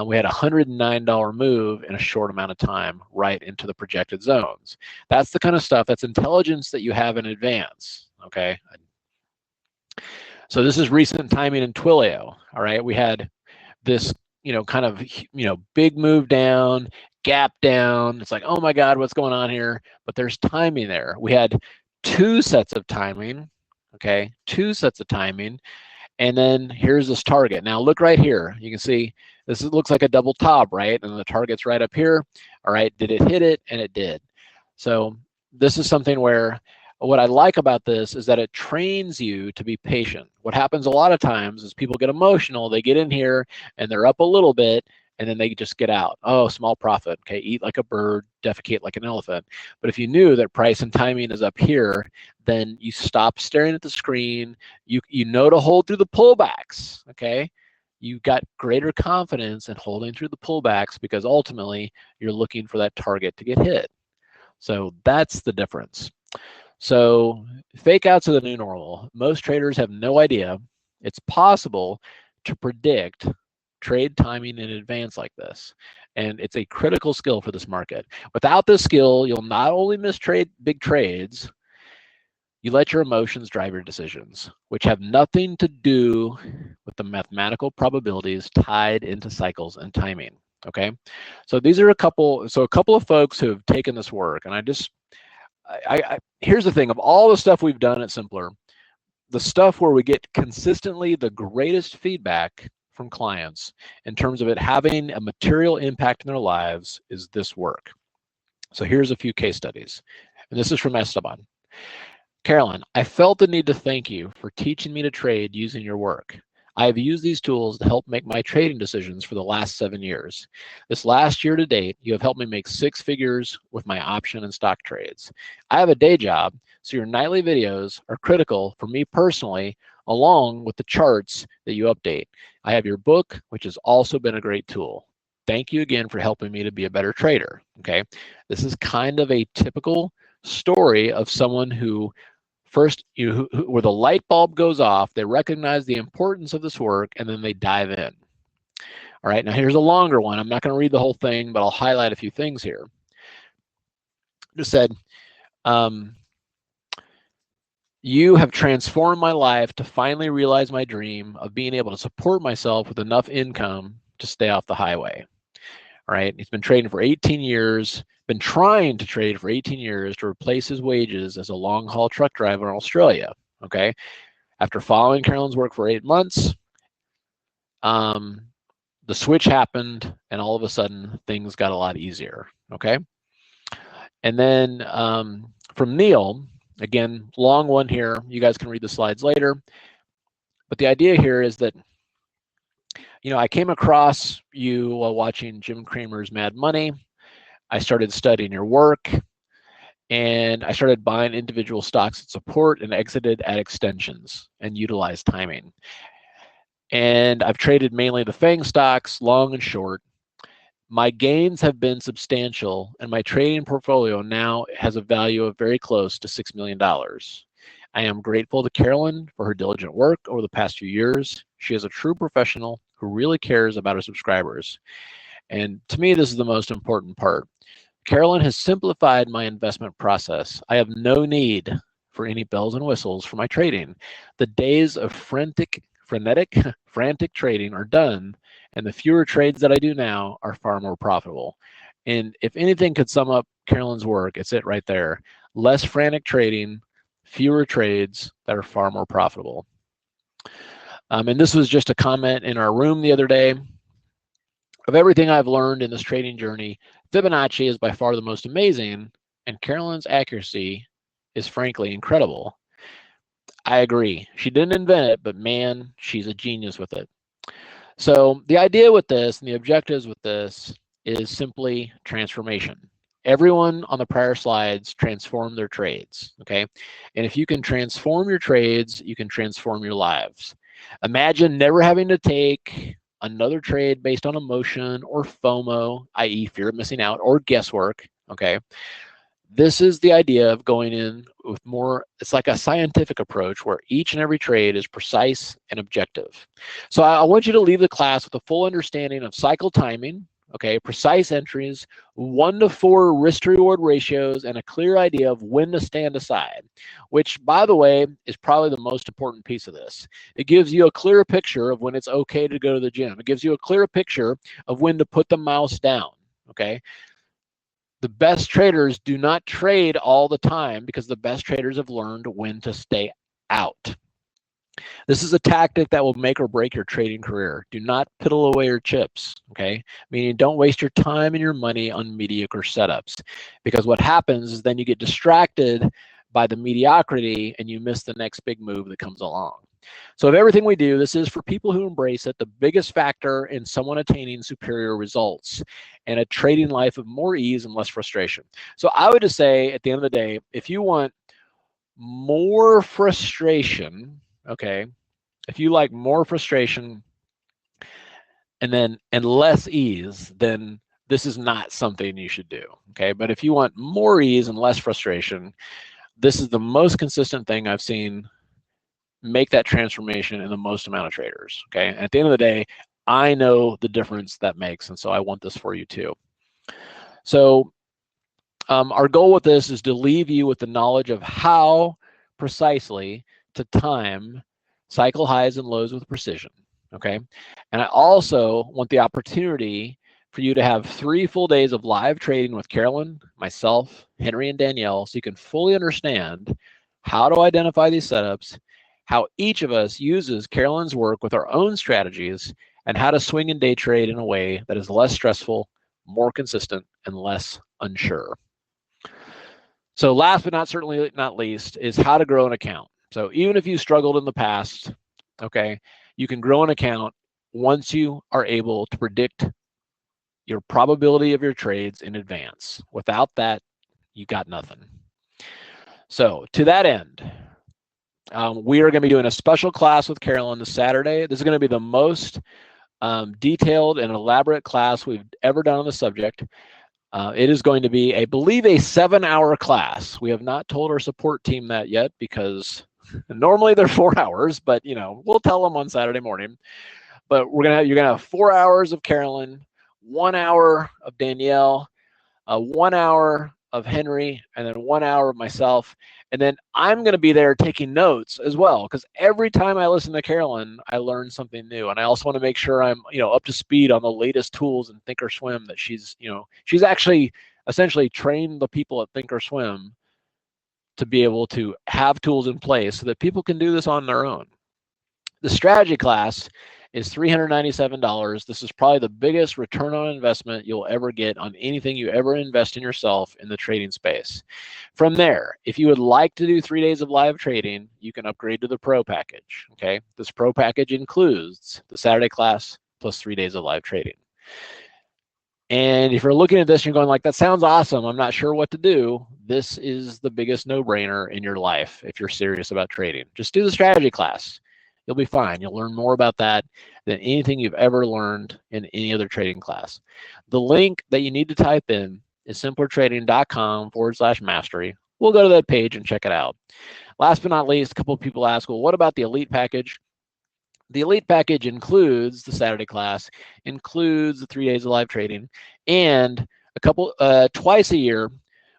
S1: we had a $109 move in a short amount of time right into the projected zones. That's the kind of stuff, that's intelligence that you have in advance, okay? So this is recent timing in Twilio, all right? We had this, kind of, big move down, gap down. It's like, oh my God, what's going on here? But there's timing there. We had two sets of timing, okay? Two sets of timing. And then here's this target. Now look right here. You can see this looks like a double top, right? And the target's right up here. All right, did it hit it? And it did. So this is something where what I like about this is that it trains you to be patient. What happens a lot of times is people get emotional. They get in here and they're up a little bit, and then they just get out. Oh, small profit, okay, eat like a bird, defecate like an elephant. But if you knew that price and timing is up here, then you stop staring at the screen. You know to hold through the pullbacks, okay? You got greater confidence in holding through the pullbacks because ultimately you're looking for that target to get hit. So that's the difference. So fake outs are the new normal. Most traders have no idea it's possible to predict trade timing in advance like this. And it's a critical skill for this market. Without this skill, you'll not only miss big trades, you let your emotions drive your decisions, which have nothing to do with the mathematical probabilities tied into cycles and timing, okay? So these are a couple of folks who have taken this work, and here's the thing, of all the stuff we've done at Simpler, the stuff where we get consistently the greatest feedback from clients in terms of it having a material impact in their lives is this work. So here's a few case studies. And this is from Esteban. Carolyn, I felt the need to thank you for teaching me to trade using your work. I have used these tools to help make my trading decisions for the last 7 years. This last year to date, you have helped me make 6 figures with my option and stock trades. I have a day job, so your nightly videos are critical for me personally, along with the charts that you update. I have your book, which has also been a great tool. thank you again for helping me to be a better trader. Okay, this is kind of a typical story of someone who first, where the light bulb goes off, they recognize the importance of this work, and then they dive in. All right, now here's a longer one. I'm not going to read the whole thing, but I'll highlight a few things here. Just said, you have transformed my life to finally realize my dream of being able to support myself with enough income to stay off the highway. All right, he's been trading for 18 years, been trying to trade for 18 years to replace his wages as a long-haul truck driver in Australia. Okay, after following Carolyn's work for 8 months, the switch happened, and all of a sudden things got a lot easier. Okay, and then from Neil, again, long one here. You guys can read the slides later, but the idea here is that, I came across you while watching Jim Cramer's Mad Money. I started studying your work, and I started buying individual stocks at support and exited at extensions and utilized timing. And I've traded mainly the FANG stocks, long and short. My gains have been substantial, and my trading portfolio now has a value of very close to $6 million. I am grateful to Carolyn for her diligent work over the past few years. She is a true professional who really cares about her subscribers. And to me, this is the most important part. Carolyn has simplified my investment process. I have no need for any bells and whistles for my trading. The days of frantic trading are done, and the fewer trades that I do now are far more profitable. And if anything could sum up Carolyn's work, it's it right there. Less frantic trading, fewer trades that are far more profitable. And this was just a comment in our room the other day. Of everything I've learned in this trading journey, Fibonacci is by far the most amazing, and Carolyn's accuracy is frankly incredible. I agree. She didn't invent it, but man, she's a genius with it. So the idea with this and the objectives with this is simply transformation. Everyone on the prior slides transformed their trades, okay? And if you can transform your trades, you can transform your lives. Imagine never having to take another trade based on emotion or FOMO, i.e. fear of missing out, or guesswork, okay? This is the idea of going in with more, it's like a scientific approach where each and every trade is precise and objective. So I want you to leave the class with a full understanding of cycle timing, okay, precise entries, 1-to-4 risk to reward ratios, and a clear idea of when to stand aside, which, by the way, is probably the most important piece of this. It gives you a clearer picture of when it's okay to go to the gym. It gives you a clearer picture of when to put the mouse down, okay? The best traders do not trade all the time because the best traders have learned when to stay out. This is a tactic that will make or break your trading career. Do not piddle away your chips, okay? Meaning don't waste your time and your money on mediocre setups, because what happens is then you get distracted by the mediocrity and you miss the next big move that comes along. So of everything we do, this is for people who embrace it, the biggest factor in someone attaining superior results and a trading life of more ease and less frustration. So I would just say at the end of the day, if you want more frustration, okay, if you like more frustration and less ease, then this is not something you should do, okay? But if you want more ease and less frustration, this is the most consistent thing I've seen make that transformation in the most amount of traders, okay? And at the end of the day, I know the difference that makes, and so I want this for you too. So our goal with this is to leave you with the knowledge of how precisely to time cycle highs and lows with precision, okay? And I also want the opportunity for you to have 3 full days of live trading with Carolyn, myself, Henry, and Danielle, so you can fully understand how to identify these setups, how each of us uses Carolyn's work with our own strategies, and how to swing and day trade in a way that is less stressful, more consistent, and less unsure. So last but certainly not least is how to grow an account. So even if you struggled in the past, okay, you can grow an account once you are able to predict your probability of your trades in advance. Without that, you got nothing. So to that end, we are going to be doing a special class with Carolyn this Saturday. This is going to be the most detailed and elaborate class we've ever done on the subject. It is going to be, I believe, a 7-hour class. We have not told our support team that yet because normally they're 4 hours, but we'll tell them on Saturday morning. But you're gonna have 4 hours of Carolyn, 1 hour of Danielle, 1 hour of Henry, and then 1 hour of myself. And then I'm going to be there taking notes as well, because every time I listen to Carolyn, I learn something new. And I also want to make sure I'm, up to speed on the latest tools in Thinkorswim that she's actually essentially trained the people at Thinkorswim to be able to have tools in place so that people can do this on their own. The strategy class is $397. This is probably the biggest return on investment you'll ever get on anything you ever invest in yourself in the trading space. From there, if you would like to do 3 days of live trading, you can upgrade to the Pro package. Okay, this Pro package includes the Saturday class plus 3 days of live trading. And if you're looking at this and you're going like, that sounds awesome, I'm not sure what to do, this is the biggest no-brainer in your life if you're serious about trading. Just do the strategy class. You'll be fine. You'll learn more about that than anything you've ever learned in any other trading class. The link that you need to type in is simplertrading.com/mastery. We'll go to that page and check it out. Last but not least, a couple of people ask, well, what about the elite package? The elite package includes the Saturday class, includes the 3 days of live trading, and twice a year,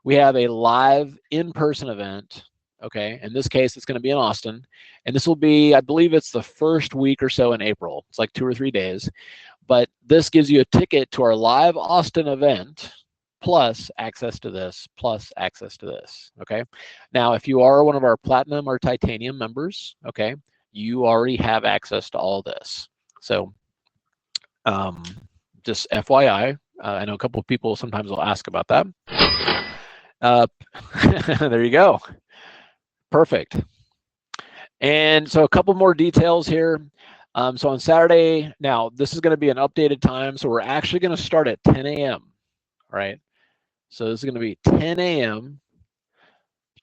S1: we have a live in-person event. Okay, in this case, it's going to be in Austin, and this will be, I believe it's the first week or so in April. It's like 2 or 3 days, but this gives you a ticket to our live Austin event, plus access to this, plus access to this. Okay, now if you are one of our platinum or titanium members, okay, you already have access to all this. So just FYI, I know a couple of people sometimes will ask about that. There you go. Perfect. And so a couple more details here. So on Saturday, now this is going to be an updated time. So we're actually going to start at 10 a.m. All right. So this is going to be 10 a.m.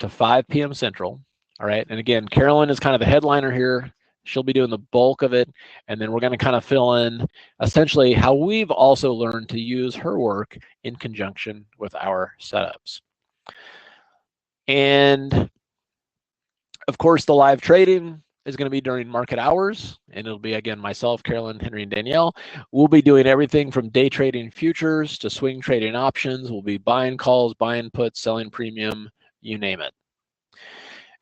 S1: to 5 p.m. Central. All right. And again, Carolyn is kind of the headliner here. She'll be doing the bulk of it. And then we're going to kind of fill in essentially how we've also learned to use her work in conjunction with our setups. And of course, the live trading is going to be during market hours, and it'll be, again, myself, Carolyn, Henry, and Danielle. We'll be doing everything from day trading futures to swing trading options. We'll be buying calls, buying puts, selling premium, you name it.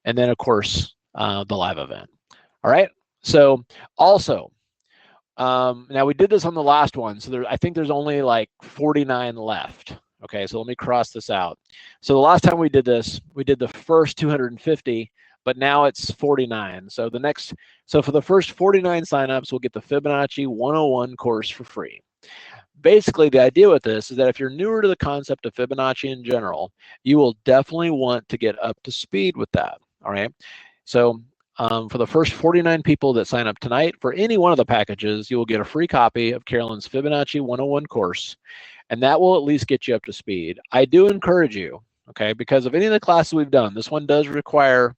S1: And then, of course, the live event. All right. So also, now we did this on the last one. So I think there's only like 49 left. Okay. So let me cross this out. So the last time we did this, we did the first 250. But now it's 49. So for the first 49 signups, we'll get the Fibonacci 101 course for free. Basically, the idea with this is that if you're newer to the concept of Fibonacci in general, you will definitely want to get up to speed with that. All right. So for the first 49 people that sign up tonight, for any one of the packages, you will get a free copy of Carolyn's Fibonacci 101 course, and that will at least get you up to speed. I do encourage you, okay, because of any of the classes we've done, this one does require,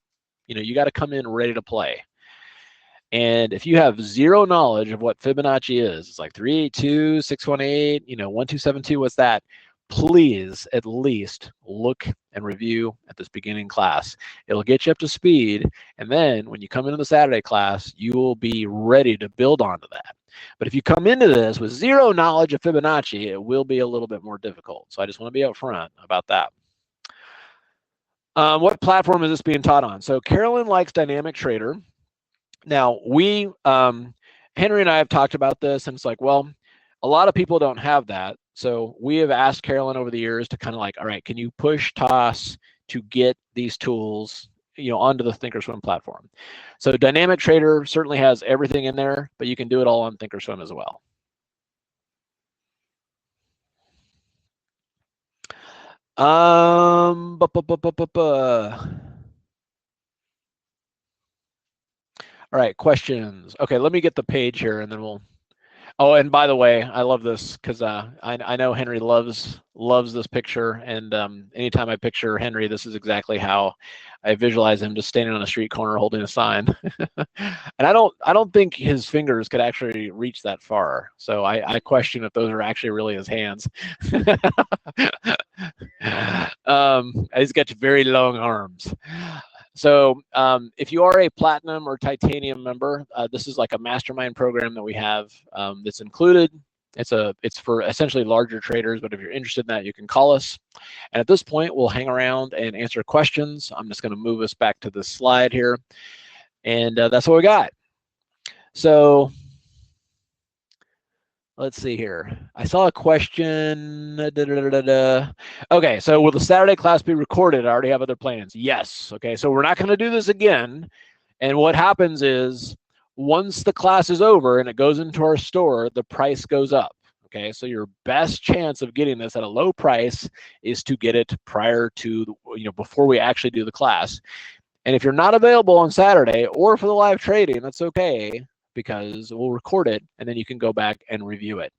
S1: you got to come in ready to play. And if you have zero knowledge of what Fibonacci is, it's like 382, 618, 1272, what's that? Please at least look and review at this beginning class. It'll get you up to speed. And then when you come into the Saturday class, you will be ready to build onto that. But if you come into this with zero knowledge of Fibonacci, it will be a little bit more difficult. So I just want to be upfront about that. What platform is this being taught on? So Carolyn likes Dynamic Trader. Now Henry and I have talked about this, and it's like, well, a lot of people don't have that. So we have asked Carolyn over the years to kind of like, all right, can you push Toss to get these tools, onto the Thinkorswim platform? So Dynamic Trader certainly has everything in there, but you can do it all on Thinkorswim as well. All right, questions. Okay, let me get the page here and then we'll, Oh, and by the way, I love this because I know Henry loves this picture, and anytime I picture Henry, this is exactly how I visualize him, just standing on a street corner holding a sign. And I don't think his fingers could actually reach that far, so I question if those are actually really his hands. He's got very long arms. So if you are a platinum or titanium member, this is like a mastermind program that we have that's included. It's for essentially larger traders, but if you're interested in that, you can call us. And at this point, we'll hang around and answer questions. I'm just going to move us back to this slide here, and that's what we got. So let's see here. I saw a question. Okay, so will the Saturday class be recorded? I already have other plans. Yes. Okay, so we're not going to do this again. And what happens is once the class is over and it goes into our store, the price goes up. Okay, so your best chance of getting this at a low price is to get it prior to, before we actually do the class. And if you're not available on Saturday or for the live trading, that's okay, because we'll record it and then you can go back and review it.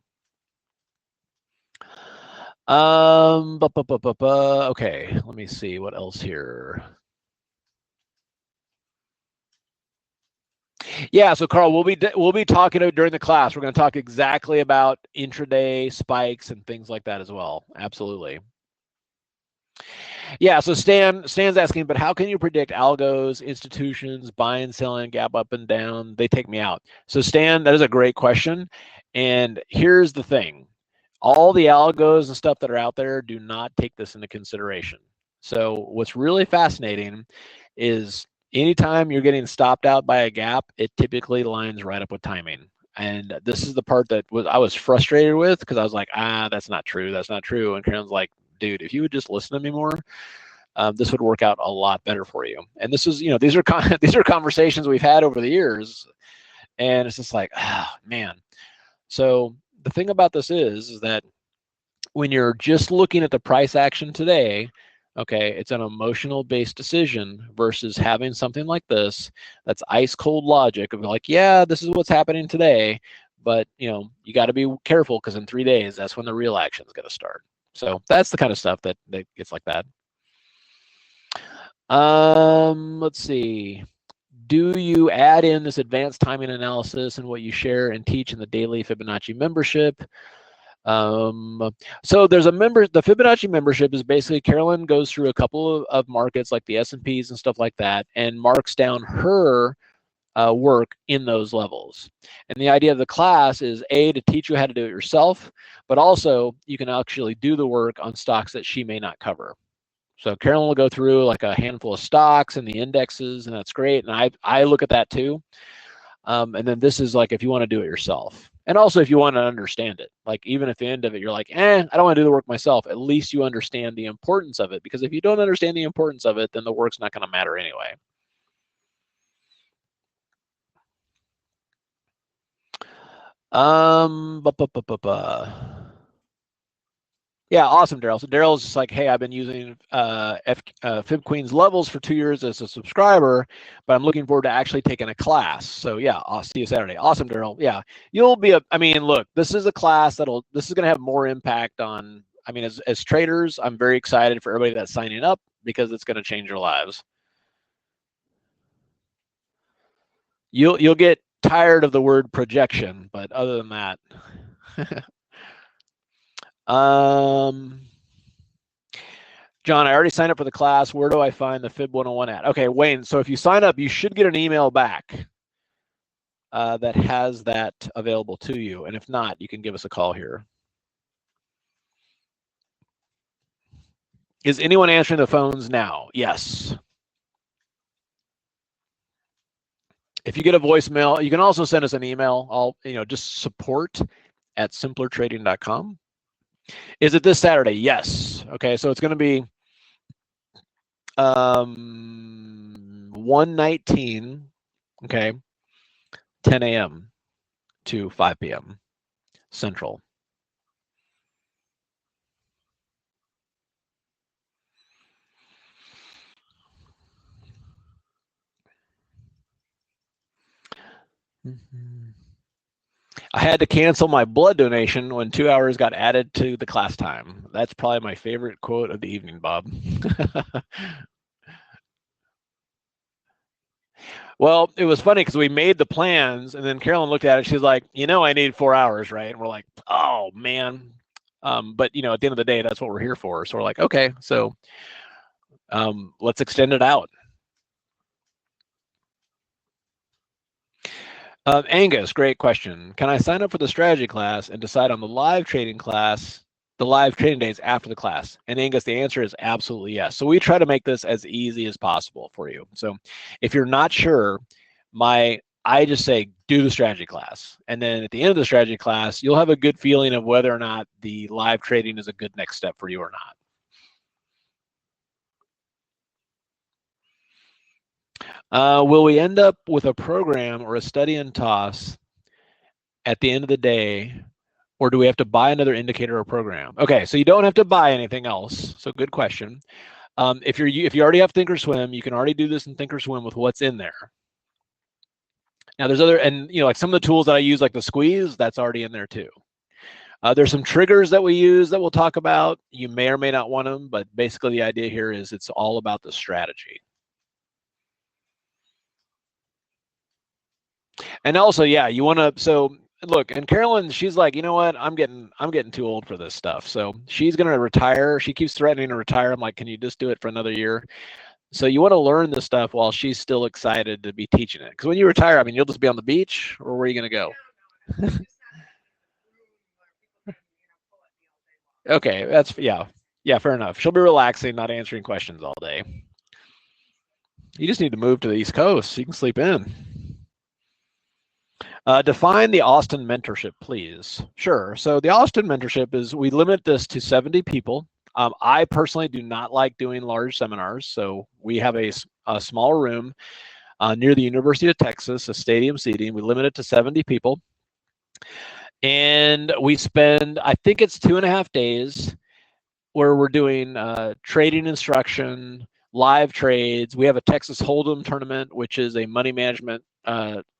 S1: Okay, let me see what else here. Yeah, so Carl, we'll be talking during the class. We're going to talk exactly about intraday spikes and things like that as well. Absolutely. Yeah, so Stan's asking, but how can you predict algos, institutions, buying, selling, gap up and down? They take me out. So Stan, that is a great question. And here's the thing. All the algos and stuff that are out there do not take this into consideration. So what's really fascinating is anytime you're getting stopped out by a gap, it typically lines right up with timing. And this is the part that I was frustrated with, because I was like, that's not true. That's not true. And Karen's like, dude, if you would just listen to me more, this would work out a lot better for you. And this is, these are these are conversations we've had over the years, and it's just like, man. So the thing about this is that when you're just looking at the price action today, okay, it's an emotional based decision versus having something like this that's ice cold logic of like, yeah, this is what's happening today, but you got to be careful because in 3 days, that's when the real action is going to start. So that's the kind of stuff that gets like that. Let's see. Do you add in this advanced timing analysis and what you share and teach in the daily Fibonacci membership? So there's the Fibonacci membership is basically Carolyn goes through a couple of markets like the S&Ps and stuff like that and marks down her work in those levels. And the idea of the class is to teach you how to do it yourself, but also you can actually do the work on stocks that she may not cover. So Carolyn will go through like a handful of stocks and the indexes, and that's great. And I look at that too. And then this is like if you want to do it yourself. And also if you want to understand it. Like even at the end of it, you're like, I don't want to do the work myself. At least you understand the importance of it. Because if you don't understand the importance of it, then the work's not going to matter anyway. Yeah, awesome, Darrell. So Darrell's just like, hey, I've been using Fib Queen's levels for 2 years as a subscriber, but I'm looking forward to actually taking a class. So yeah, I'll see you Saturday. Awesome, Darrell. Yeah, you'll be look, this is a class this is going to have more impact on, as traders, I'm very excited for everybody that's signing up because it's going to change your lives. You'll get tired of the word projection, but other than that. John, I already signed up for the class. Where do I find the Fib 101 at? Okay, Wayne, so if you sign up, you should get an email back that has that available to you. And if not, you can give us a call here. Is anyone answering the phones now? Yes. If you get a voicemail, you can also send us an email. Just support@simplertrading.com. Is it this Saturday? Yes. Okay, so it's going to be 1:19, okay, 10 a.m. to 5 p.m. Central. I had to cancel my blood donation when 2 hours got added to the class time. That's probably my favorite quote of the evening, Bob. Well, it was funny because we made the plans, and then Carolyn looked at it. She's like, I need 4 hours, right? And we're like, oh, man. But, at the end of the day, that's what we're here for. So we're like, okay, so let's extend it out. Angus, great question. Can I sign up for the strategy class and decide on the live trading days after the class? And Angus, the answer is absolutely yes. So we try to make this as easy as possible for you. So if you're not sure, I just say do the strategy class. And then at the end of the strategy class, you'll have a good feeling of whether or not the live trading is a good next step for you or not. Will we end up with a program or a study and toss at the end of the day, or do we have to buy another indicator or program? Okay, so you don't have to buy anything else. So good question. If you already have Thinkorswim, you can already do this in Thinkorswim with what's in there. Now there's like some of the tools that I use, like the squeeze, that's already in there too. There's some triggers that we use that we'll talk about. You may or may not want them, but basically the idea here is it's all about the strategy. And also, yeah, you want to, so look, and Carolyn, she's like, you know what, I'm getting too old for this stuff. So she's going to retire. She keeps threatening to retire. I'm like, can you just do it for another year? So you want to learn this stuff while she's still excited to be teaching it. Because when you retire, I mean, you'll just be on the beach, or where are you going to go? Okay, that's, yeah, fair enough. She'll be relaxing, not answering questions all day. You just need to move to the East Coast so you can sleep in. Define the Austin mentorship, please. Sure. So the Austin mentorship is, we limit this to 70 people. I personally do not like doing large seminars. So we have a small room near the University of Texas, a stadium seating. We limit it to 70 people. And we spend, I think it's 2.5 days where we're doing trading instruction, live trades. We have a Texas Hold'em tournament, which is a money management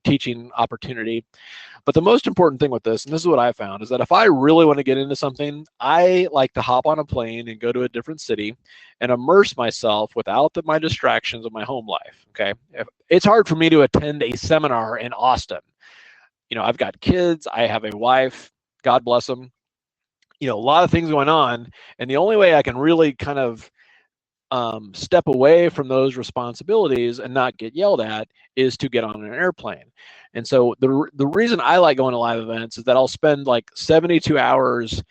S1: teaching opportunity. But the most important thing with this, and this is what I found, is that if I really want to get into something, I like to hop on a plane and go to a different city and immerse myself without my distractions of my home life. Okay, it's hard for me to attend a seminar in Austin. I've got kids, I have a wife, God bless them. A lot of things going on, and the only way I can really kind of step away from those responsibilities and not get yelled at is to get on an airplane. And so the reason I like going to live events is that I'll spend like 72 hours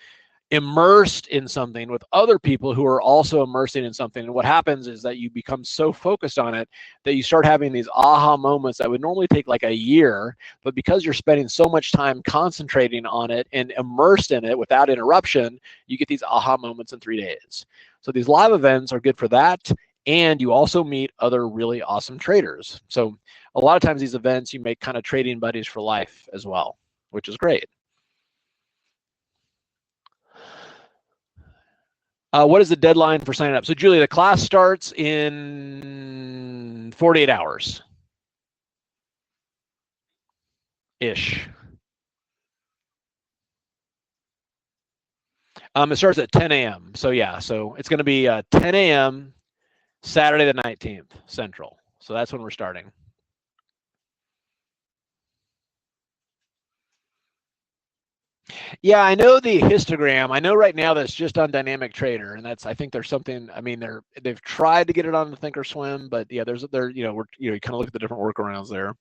S1: immersed in something with other people who are also immersing in something. And what happens is that you become so focused on it that you start having these aha moments that would normally take like a year, but because you're spending so much time concentrating on it and immersed in it without interruption, you get these aha moments in 3 days. So these live events are good for that. And you also meet other really awesome traders. So a lot of times these events, you make kind of trading buddies for life as well, which is great. What is the deadline for signing up? So Julie, the class starts in 48 hours. Ish. It starts at 10 a.m. So yeah, so it's going to be 10 a.m. Saturday the 19th Central. So that's when we're starting. Yeah, I know the histogram. I know right now that's just on Dynamic Trader, and I think there's something. I mean, they've tried to get it on the Thinkorswim, but yeah, you kind of look at the different workarounds there.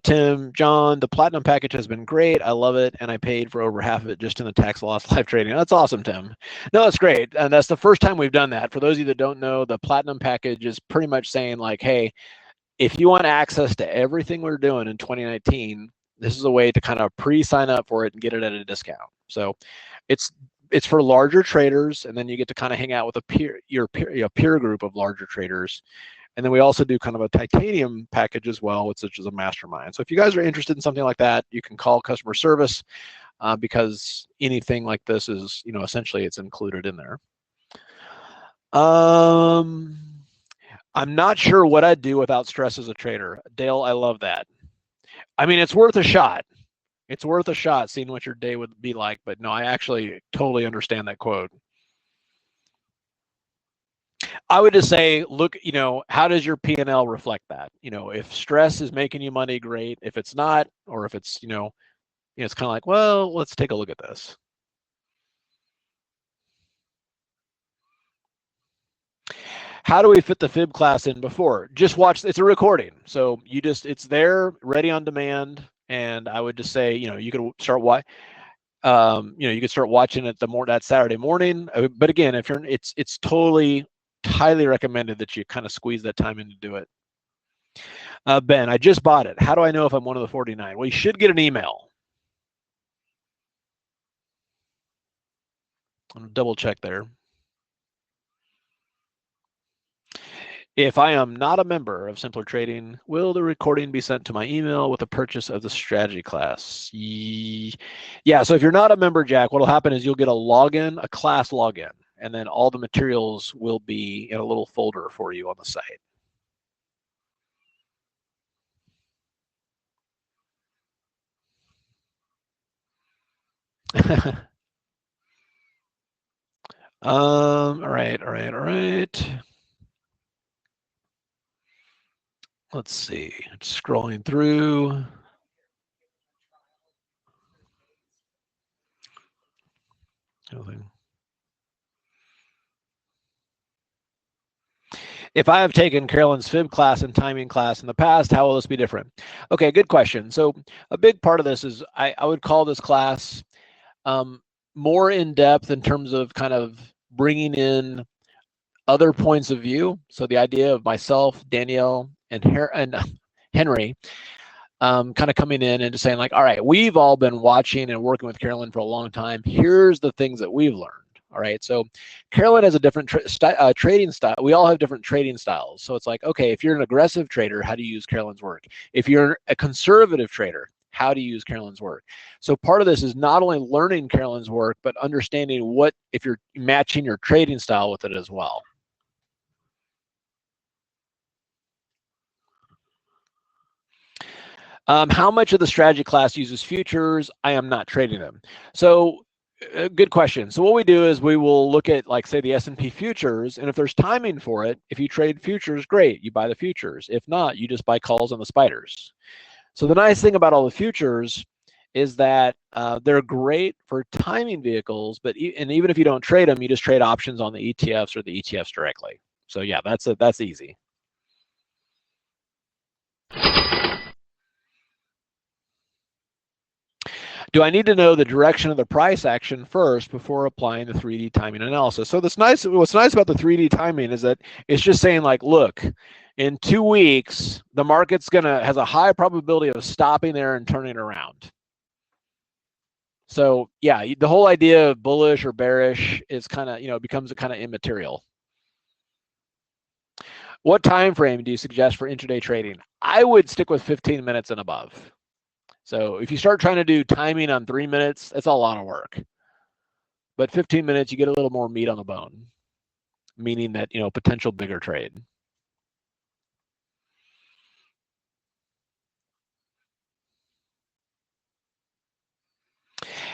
S1: Tim, John, the Platinum package has been great. I love it, and I paid for over half of it just in the tax loss live trading. That's awesome, Tim. No, that's great, and that's the first time we've done that. For those of you that don't know, the Platinum package is pretty much saying like, hey, if you want access to everything we're doing in 2019, this is a way to kind of pre-sign up for it and get it at a discount. So it's for larger traders, and then you get to kind of hang out with your peer group of larger traders. And then we also do kind of a titanium package as well, which is a mastermind. So if you guys are interested in something like that, you can call customer service because anything like this is, essentially it's included in there. I'm not sure what I'd do without stress as a trader. Dale, I love that. I mean, it's worth a shot. It's worth a shot seeing what your day would be like. But no, I actually totally understand that quote. I would just say, look, how does your P&L reflect that? If stress is making you money, great. If it's not, or if it's, it's kind of like, well, let's take a look at this. How do we fit the fib class in before? Just watch. It's a recording, so it's there, ready on demand. And I would just say, you could start you could start watching it that Saturday morning. But again, if it's totally highly recommended that you kind of squeeze that time in to do it. Ben, I just bought it. How do I know if I'm one of the 49? Well, you should get an email. I'm gonna double check there. If I am not a member of Simpler Trading, will the recording be sent to my email with the purchase of the strategy class? Yeah, so if you're not a member, Jack, what'll happen is you'll get a class login, and then all the materials will be in a little folder for you on the site. All right. Let's see, scrolling through. If I have taken Carolyn's fib class and timing class in the past, how will this be different? Okay, good question. So a big part of this is I would call this class more in depth in terms of kind of bringing in other points of view. So the idea of myself, Danielle, and Henry kind of coming in and just saying like, all right, we've all been watching and working with Carolyn for a long time. Here's the things that we've learned. All right, so Carolyn has a different trading style. We all have different trading styles. So it's like, okay, if you're an aggressive trader, how do you use Carolyn's work? If you're a conservative trader, how do you use Carolyn's work? So part of this is not only learning Carolyn's work, but understanding if you're matching your trading style with it as well. How much of the strategy class uses futures? I am not trading them. So good question. So what we do is we will look at, like, say, the S&P futures, and if there's timing for it, if you trade futures, great, you buy the futures. If not, you just buy calls on the spiders. So the nice thing about all the futures is that they're great for timing vehicles, and even if you don't trade them, you just trade options on the ETFs or the ETFs directly. So yeah, that's easy. Do I need to know the direction of the price action first before applying the 3D timing analysis? So what's nice about the 3D timing is that it's just saying like, look, in 2 weeks, the market's has a high probability of stopping there and turning around. So yeah, the whole idea of bullish or bearish is kind of, becomes kind of immaterial. What time frame do you suggest for intraday trading? I would stick with 15 minutes and above. So if you start trying to do timing on 3 minutes, that's a lot of work. But 15 minutes, you get a little more meat on the bone, meaning that, potential bigger trade.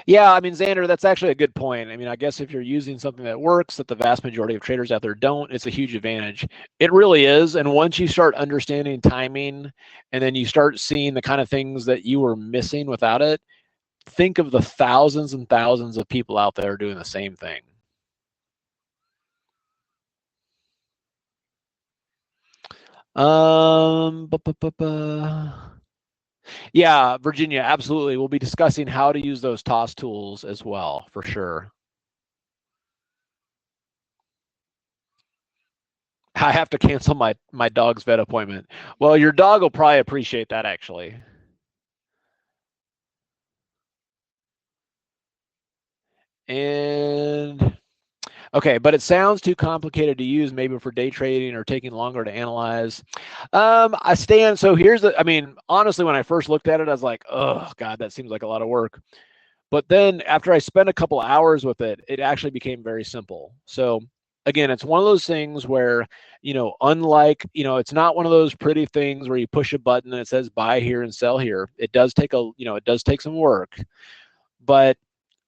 S1: Yeah, I mean, Xander, that's actually a good point. I mean, I guess if you're using something that works that the vast majority of traders out there don't, it's a huge advantage. It really is. And once you start understanding timing and then you start seeing the kind of things that you were missing without it, think of the thousands and thousands of people out there doing the same thing. Yeah, Virginia, absolutely. We'll be discussing how to use those TOS tools as well, for sure. I have to cancel my dog's vet appointment. Well, your dog will probably appreciate that, actually. And okay, but it sounds too complicated to use maybe for day trading or taking longer to analyze. So here's I mean, honestly, when I first looked at it, I was like, oh God, that seems like a lot of work. But then after I spent a couple hours with it, it actually became very simple. So again, it's one of those things where, you know, unlike, you know, it's not one of those pretty things where you push a button and it says buy here and sell here. It does take a, you know, it does take some work, but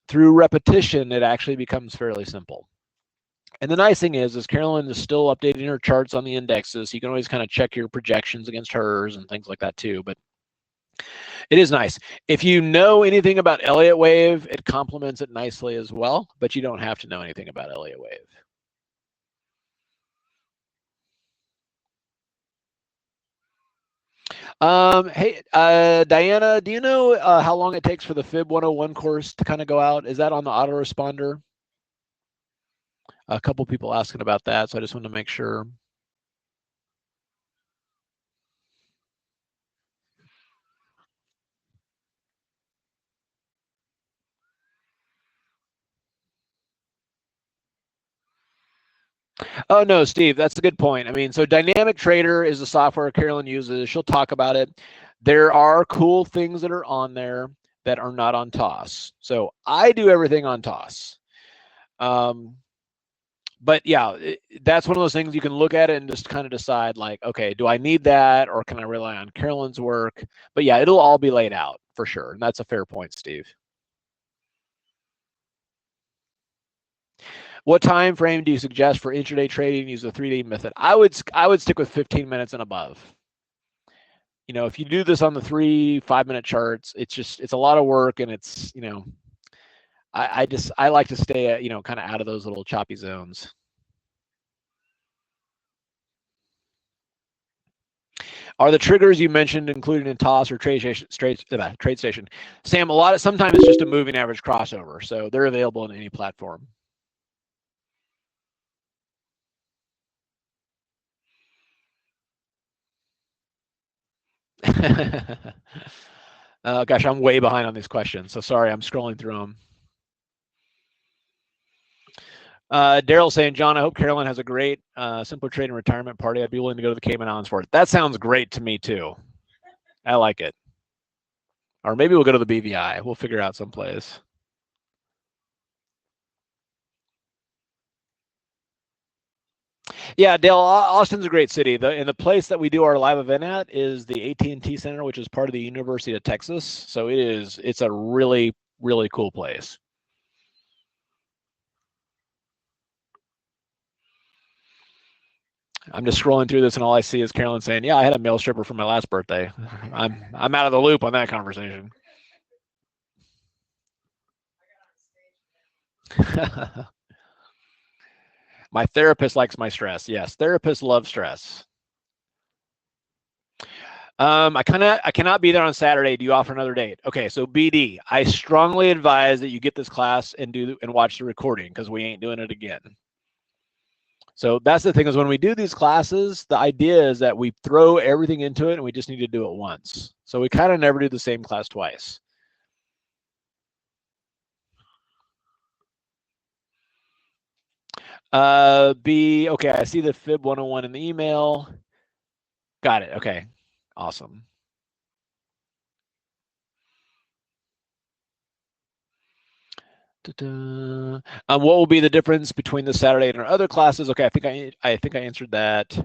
S1: through repetition, it actually becomes fairly simple. And the nice thing is Carolyn is still updating her charts on the indexes. So you can always kind of check your projections against hers and things like that too. But it is nice. If you know anything about Elliott Wave, it complements it nicely as well, but you don't have to know anything about Elliott Wave. Hey, Diana, do you know how long it takes for the Fib 101 course to kind of go out? Is that on the autoresponder? A couple people asking about that, so I just wanted to make sure. Oh, no, Steve, that's a good point. I mean, so Dynamic Trader is the software Carolyn uses. She'll talk about it. There are cool things that are on there that are not on TOS. So I do everything on TOS. But yeah, that's one of those things you can look at it and just kind of decide like, okay, do I need that or can I rely on Carolyn's work? But yeah, it'll all be laid out for sure. And that's a fair point, Steve. What time frame do you suggest for intraday trading? Use the 3-day method. I would stick with 15 minutes and above. You know, if you do this on the 3-5 minute charts, it's a lot of work and it's, you know, I like to stay, you know, kind of out of those little choppy zones. Are the triggers you mentioned included in TOS or TradeStation? Sam, sometimes it's just a moving average crossover, so they're available on any platform. Gosh, I'm way behind on these questions, so sorry, I'm scrolling through them. Darrell saying, John, I hope Carolyn has a great Simple Trading retirement party. I'd be willing to go to the Cayman Islands for it. That sounds great to me too. I like it. Or maybe we'll go to the BVI. We'll figure out someplace. Yeah, Dale, Austin's a great city. And the place that we do our live event at is the AT&T Center, which is part of the University of Texas. So it's a really, really cool place. I'm just scrolling through this and all I see is Carolyn saying, yeah, I had a mail stripper for my last birthday. I'm out of the loop on that conversation. My therapist likes my stress. Yes, therapists love stress. I cannot be there on Saturday. Do you offer another date? Okay, so BD, I strongly advise that you get this class and watch the recording because we ain't doing it again. So that's the thing is when we do these classes, the idea is that we throw everything into it and we just need to do it once. So we kind of never do the same class twice. Okay, I see the Fib 101 in the email. Got it. Okay, awesome. What will be the difference between the Saturday and our other classes? Okay, I think I answered that.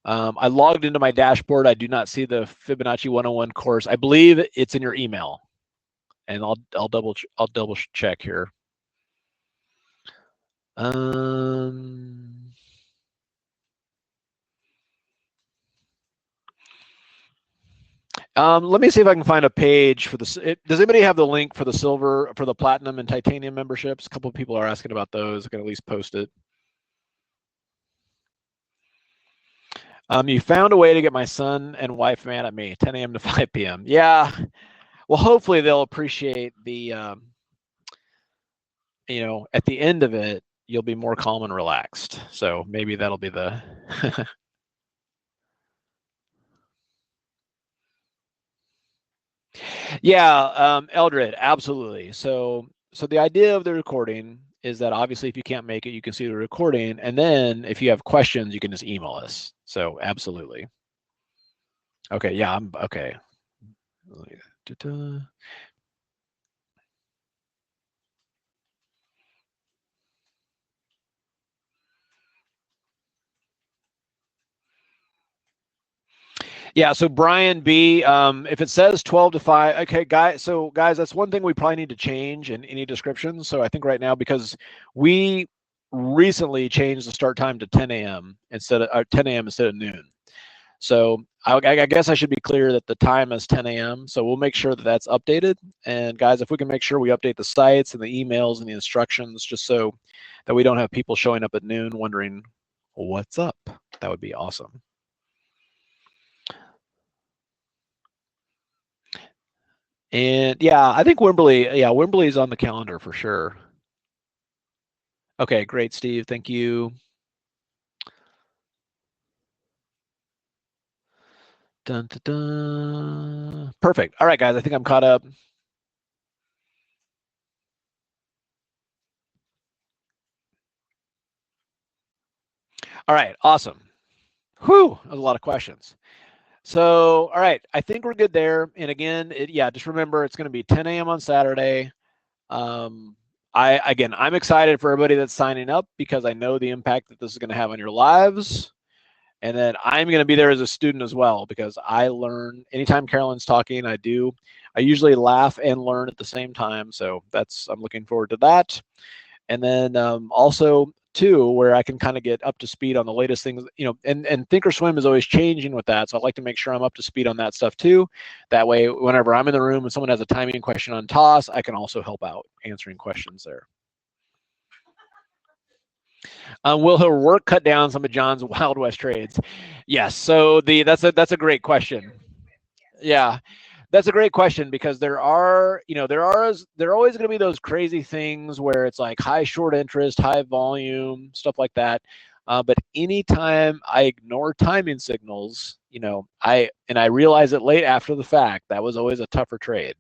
S1: I logged into my dashboard. I do not see the Fibonacci 101 course. I believe it's in your email, and I'll double check here. Let me see if I can find a page for this. Does anybody have the link for the silver, for the platinum and titanium memberships? A couple of people are asking about those. I can at least post it. You found a way to get my son and wife mad at me, 10 a.m. to 5 p.m. Yeah. Well, hopefully they'll appreciate the, you know, at the end of it, you'll be more calm and relaxed. So maybe that'll be the. Yeah, Eldred, absolutely. So the idea of the recording is that obviously if you can't make it, you can see the recording, and then if you have questions, you can just email us. So absolutely. Okay, yeah, I'm okay. Yeah, so Brian B, if it says 12 to 5, okay, guys, that's one thing we probably need to change in any descriptions. So I think right now, because we recently changed the start time to 10 a.m. instead of 10 a.m. instead of noon. So I guess I should be clear that the time is 10 a.m. So we'll make sure that that's updated. And guys, if we can make sure we update the sites and the emails and the instructions, just so that we don't have people showing up at noon wondering what's up, that would be awesome. And yeah, I think Wembley's on the calendar for sure. Okay, great, Steve. Thank you. Dun, dun, dun. Perfect. All right, guys, I think I'm caught up. All right, awesome. Whew, that was a lot of questions. So, all right, I think we're good there. And again, just remember it's going to be 10 a.m. on Saturday. I'm excited for everybody that's signing up because I know the impact that this is going to have on your lives. And then I'm going to be there as a student as well because I learn anytime Carolyn's talking. I usually laugh and learn at the same time. So I'm looking forward to that. And then also too, where I can kind of get up to speed on the latest things, and Thinkorswim is always changing with that. So I'd like to make sure I'm up to speed on that stuff too. That way, whenever I'm in the room and someone has a timing question on toss, I can also help out answering questions there. Will her work cut down some of John's Wild West trades? Yes. So that's a great question. Yeah. That's a great question because there are always going to be those crazy things where it's like high short interest, high volume, stuff like that. But anytime I ignore timing signals, I realize it late after the fact, that was always a tougher trade.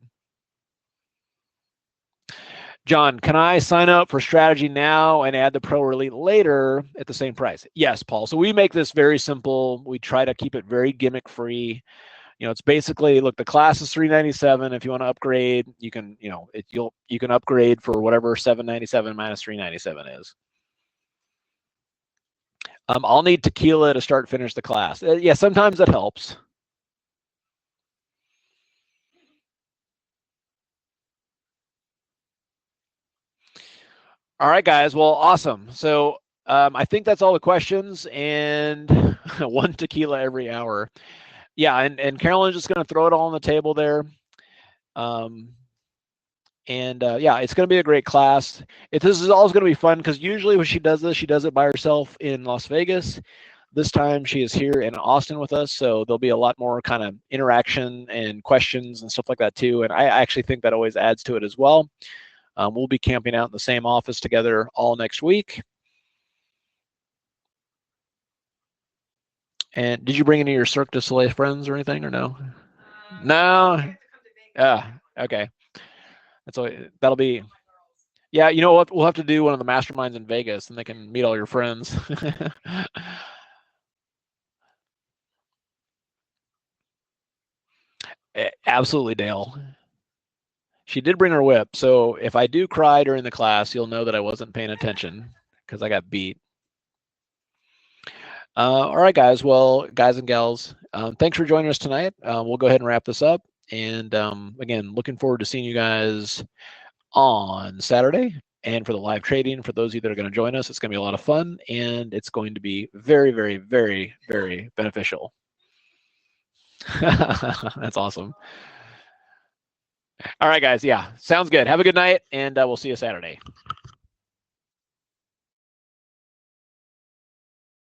S1: John, can I sign up for strategy now and add the pro or elite later at the same price? Yes, Paul. So we make this very simple. We try to keep it very gimmick free. It's basically, look, the class is $397. If you want to upgrade, you can, you can upgrade for whatever $797 minus $397 is. I'll need tequila to finish the class. Yeah, sometimes it helps. All right, guys. Well, awesome. So I think that's all the questions, and one tequila every hour. Yeah, and Carolyn's just going to throw it all on the table there. Yeah, it's going to be a great class. This is always going to be fun because usually when she does this, she does it by herself in Las Vegas. This time she is here in Austin with us, so there'll be a lot more kind of interaction and questions and stuff like that too. And I actually think that always adds to it as well. We'll be camping out in the same office together all next week. And did you bring any of your Cirque du Soleil friends or anything, or no? No. Yeah. Okay. That'll be. Yeah, you know what? We'll have to do one of the masterminds in Vegas, and they can meet all your friends. Absolutely, Dale. She did bring her whip, so if I do cry during the class, you'll know that I wasn't paying attention because I got beat. All right, guys. Well, guys and gals, thanks for joining us tonight. We'll go ahead and wrap this up. And again, looking forward to seeing you guys on Saturday. And for the live trading, for those of you that are going to join us, it's going to be a lot of fun, and it's going to be very, very, very, very beneficial. That's awesome. All right, guys. Yeah, sounds good. Have a good night, and we'll see you Saturday.